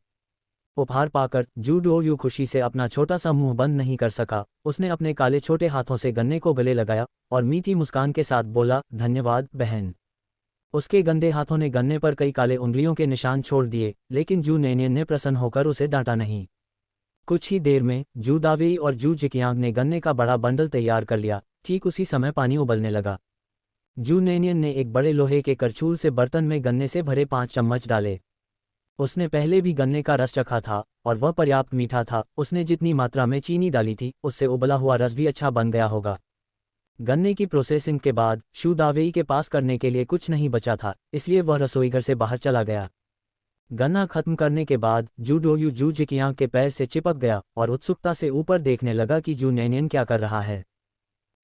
उपहार पाकर जू डोयू खुशी से अपना छोटा सा मुंह बंद नहीं कर सका। उसने अपने काले छोटे हाथों से गन्ने को गले लगाया और मीठी मुस्कान के साथ बोला, धन्यवाद बहन। उसके गंदे हाथों ने गन्ने पर कई काले उंगलियों के निशान छोड़ दिए, लेकिन जू नेनियन ने प्रसन्न होकर उसे डांटा नहीं। कुछ ही देर में जू दावेई और जू जिकियांग ने गन्ने का बड़ा बंडल तैयार कर लिया। ठीक उसी समय पानी उबलने लगा। जू नेनियन ने एक बड़े लोहे के करछूल से बर्तन में गन्ने से भरे 5 चम्मच डाले। उसने पहले भी गन्ने का रस चखा था और वह पर्याप्त मीठा था। उसने जितनी मात्रा में चीनी डाली थी उससे उबला हुआ रस भी अच्छा बन गया होगा। गन्ने की प्रोसेसिंग के बाद शू दावेई के पास करने के लिए कुछ नहीं बचा था, इसलिए वह रसोईघर से बाहर चला गया। गन्ना खत्म करने के बाद जू डोयू जू जिकियांग के पैर से चिपक गया और उत्सुकता से ऊपर देखने लगा कि जू नेनियन क्या कर रहा है।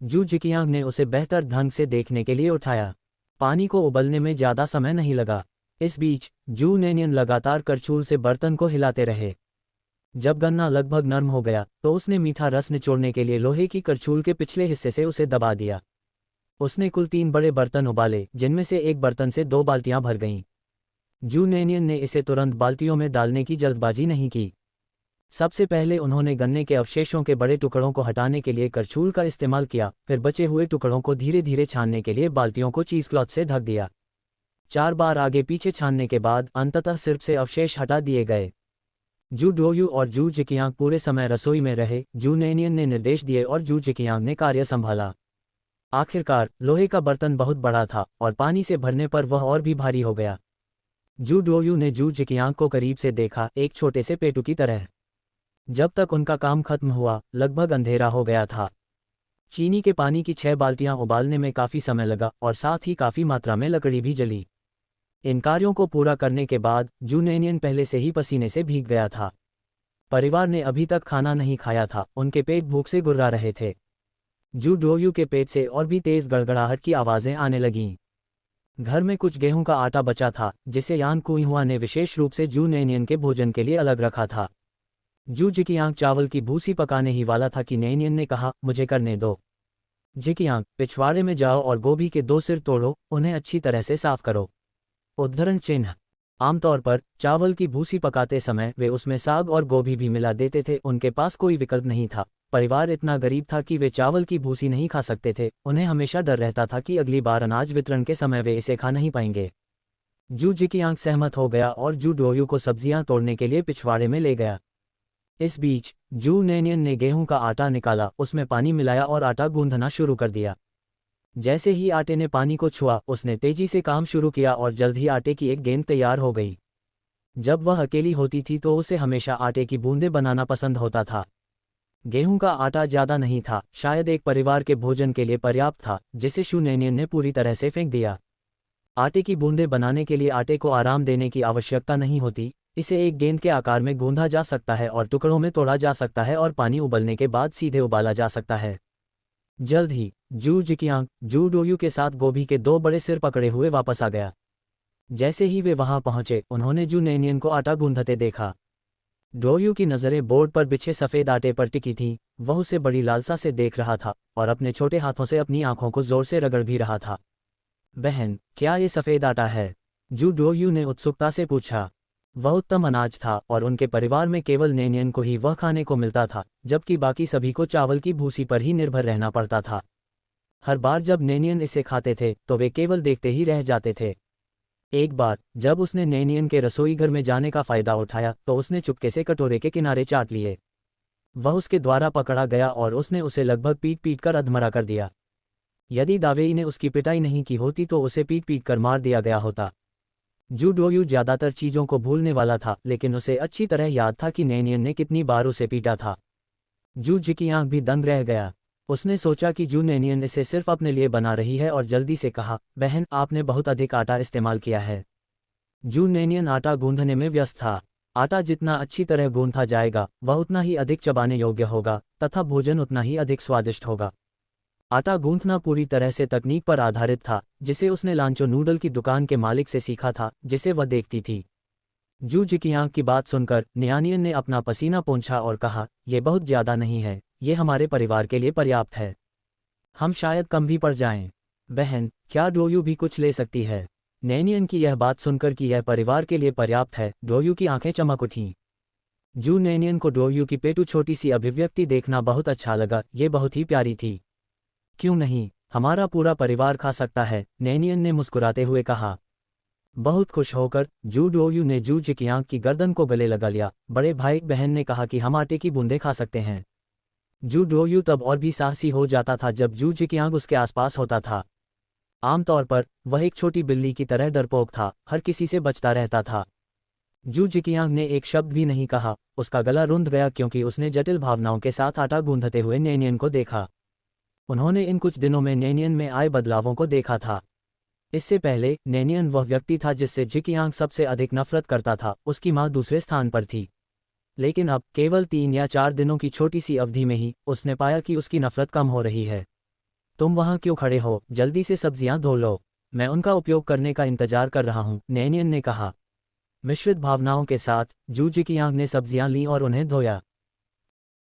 जू जिकियांग ने उसे बेहतर ढंग से देखने के लिए उठाया। पानी को उबलने में ज्यादा समय नहीं लगा। इस बीच जू नेनियन लगातार करछूल से बर्तन को हिलाते रहे। जब गन्ना लगभग नरम हो गया तो उसने मीठा रस निचोड़ने के लिए लोहे की करछूल के पिछले हिस्से से उसे दबा दिया। उसने कुल 3 बड़े बर्तन उबाले, जिनमें से एक बर्तन से 2 बाल्टियां भर गईं। जू नेनियन ने इसे तुरंत बाल्टियों में डालने की जल्दबाजी नहीं की। सबसे पहले उन्होंने गन्ने के अवशेषों के बड़े टुकड़ों को हटाने के लिए करछूल का इस्तेमाल किया, फिर बचे हुए टुकड़ों को धीरे धीरे छानने के लिए बाल्टियों को चीज क्लॉथ से ढक दिया। 4 बार आगे पीछे छानने के बाद अंततः सिर्फ से अवशेष हटा दिए गए। जू डोयू और जू जिकियांग पूरे समय रसोई में रहे। जू नेनियन ने निर्देश दिए और जू जिकियांग ने कार्य संभाला। आखिरकार लोहे का बर्तन बहुत बड़ा था और पानी से भरने पर वह और भी भारी हो गया। जू डोयू ने जू जिकियांग को करीब से देखा, एक छोटे से पेटू की तरह। जब तक उनका काम खत्म हुआ लगभग अंधेरा हो गया था। चीनी के पानी की 6 बाल्टियां उबालने में काफी समय लगा और साथ ही काफी मात्रा में लकड़ी भी जली। इन कार्यों को पूरा करने के बाद जू नेनियन पहले से ही पसीने से भीग गया था। परिवार ने अभी तक खाना नहीं खाया था, उनके पेट भूख से गुर्रा रहे थे। जू डोयू के पेट से और भी तेज गड़गड़ाहट की आवाजें आने लगीं। घर में कुछ गेहूं का आटा बचा था, जिसे यान कुइहुआ ने विशेष रूप से जू नेनियन के भोजन के लिए अलग रखा था। जू जिकियांग चावल की भूसी पकाने ही वाला था कि नैनियन ने कहा, मुझे करने दो। जिकियांग, पिछवाड़े में जाओ और गोभी के 2 सिर तोड़ो, उन्हें अच्छी तरह से साफ करो। उद्धरण चिन्ह। आमतौर पर चावल की भूसी पकाते समय वे उसमें साग और गोभी भी मिला देते थे। उनके पास कोई विकल्प नहीं था। परिवार इतना गरीब था कि वे चावल की भूसी नहीं खा सकते थे। उन्हें हमेशा डर रहता था कि अगली बार अनाज वितरण के समय वे इसे खा नहीं पाएंगे। जू जिकियांग सहमत हो गया और जू डोयू को सब्जियां तोड़ने के लिए पिछवाड़े में ले गया। इस बीच जू नैनियन ने गेहूं का आटा निकाला, उसमें पानी मिलाया और आटा गूंथना शुरू कर दिया। जैसे ही आटे ने पानी को छुआ, उसने तेजी से काम शुरू किया और जल्द ही आटे की एक गेंद तैयार हो गई। जब वह अकेली होती थी तो उसे हमेशा आटे की बूंदें बनाना पसंद होता था। गेहूं का आटा ज्यादा नहीं था, शायद एक परिवार के भोजन के लिए पर्याप्त था, जिसे शू नैनियन ने पूरी तरह से फेंक दिया। आटे की बूंदें बनाने के लिए आटे को आराम देने की आवश्यकता नहीं होती। इसे एक गेंद के आकार में गूंधा जा सकता है और टुकड़ों में तोड़ा जा सकता है और पानी उबलने के बाद सीधे उबाला जा सकता है। जल्द ही जू जिकियांग जू डोयू के साथ गोभी के 2 बड़े सिर पकड़े हुए वापस आ गया। जैसे ही वे वहां पहुंचे, उन्होंने जू नैनियन को आटा गूंधते देखा। डोयू की नज़रें बोर्ड पर बिछे सफ़ेद आटे पर टिकी थीं। वह उसे बड़ी लालसा से देख रहा था और अपने छोटे हाथों से अपनी आंखों को जोर से रगड़ भी रहा था। बहन, क्या ये सफ़ेद आटा है? जू डोयू ने उत्सुकता से पूछा। वह उत्तम अनाज था और उनके परिवार में केवल नैनियन को ही वह खाने को मिलता था, जबकि बाकी सभी को चावल की भूसी पर ही निर्भर रहना पड़ता था। हर बार जब नैनियन इसे खाते थे तो वे केवल देखते ही रह जाते थे। एक बार जब उसने नैनियन के रसोई घर में जाने का फायदा उठाया तो उसने चुपके से कटोरे के किनारे चाट लिए। वह उसके द्वारा पकड़ा गया और उसने उसे लगभग पीट पीट कर अधमरा कर दिया। यदि दावेई ने उसकी पिटाई नहीं की होती तो उसे पीट पीट कर मार दिया गया होता। जू डोयू ज्यादातर चीजों को भूलने वाला था, लेकिन उसे अच्छी तरह याद था कि नैनियन ने कितनी बार उसे पीटा था। जू जिकियांग भी दंग रह गया। उसने सोचा कि जू नैनियन इसे सिर्फ अपने लिए बना रही है और जल्दी से कहा, बहन, आपने बहुत अधिक आटा इस्तेमाल किया है। जू नैनियन आटा गूंधने में व्यस्त था। आटा जितना अच्छी तरह गूंथा जाएगा वह उतना ही अधिक चबाने योग्य होगा तथा भोजन उतना ही अधिक स्वादिष्ट होगा। आटा गूंथना पूरी तरह से तकनीक पर आधारित था, जिसे उसने लांचो नूडल की दुकान के मालिक से सीखा था, जिसे वह देखती थी। जू जिकियांग की बात सुनकर नैनियन ने अपना पसीना पोंछा और कहा, यह बहुत ज्यादा नहीं है, ये हमारे परिवार के लिए पर्याप्त है। हम शायद कम भी पड़ जाएं। बहन, क्या डोयू भी कुछ ले सकती है? नैनियन की यह बात सुनकर कि यह परिवार के लिए पर्याप्त है, डोयू की आंखें चमक उठीं। जू नैनियन को डोयू की पेटू छोटी सी अभिव्यक्ति देखना बहुत अच्छा लगा। ये बहुत ही प्यारी थी। क्यों नहीं, हमारा पूरा परिवार खा सकता है, नैनियन ने मुस्कुराते हुए कहा। बहुत खुश होकर जू डोयू ने जू जिकियांग की गर्दन को गले लगा लिया। बड़े भाई बहन ने कहा कि हम आटे की बूंदें खा सकते हैं। जू डोयू तब और भी साहसी हो जाता था जब जू जिकियांग उसके आसपास होता था। आमतौर पर वह एक छोटी बिल्ली की तरह डरपोक था, हर किसी से बचता रहता था। जू जिकियांग ने एक शब्द भी नहीं कहा। उसका गला रुंध गया क्योंकि उसने जटिल भावनाओं के साथ आटा गूंधते हुए नैनियन को देखा। उन्होंने इन कुछ दिनों में नैनियन में आए बदलावों को देखा था। इससे पहले नैनियन वह व्यक्ति था जिससे जिकियांग सबसे अधिक नफरत करता था। उसकी मां दूसरे स्थान पर थी। लेकिन अब केवल 3 या 4 दिनों की छोटी सी अवधि में ही उसने पाया कि उसकी नफरत कम हो रही है। तुम वहां क्यों खड़े हो? जल्दी से सब्जियां धो लो, मैं उनका उपयोग करने का इंतजार कर रहा हूं, नैनियन ने कहा। मिश्रित भावनाओं के साथ जू जिकियांग ने सब्जियां लीं और उन्हें धोया।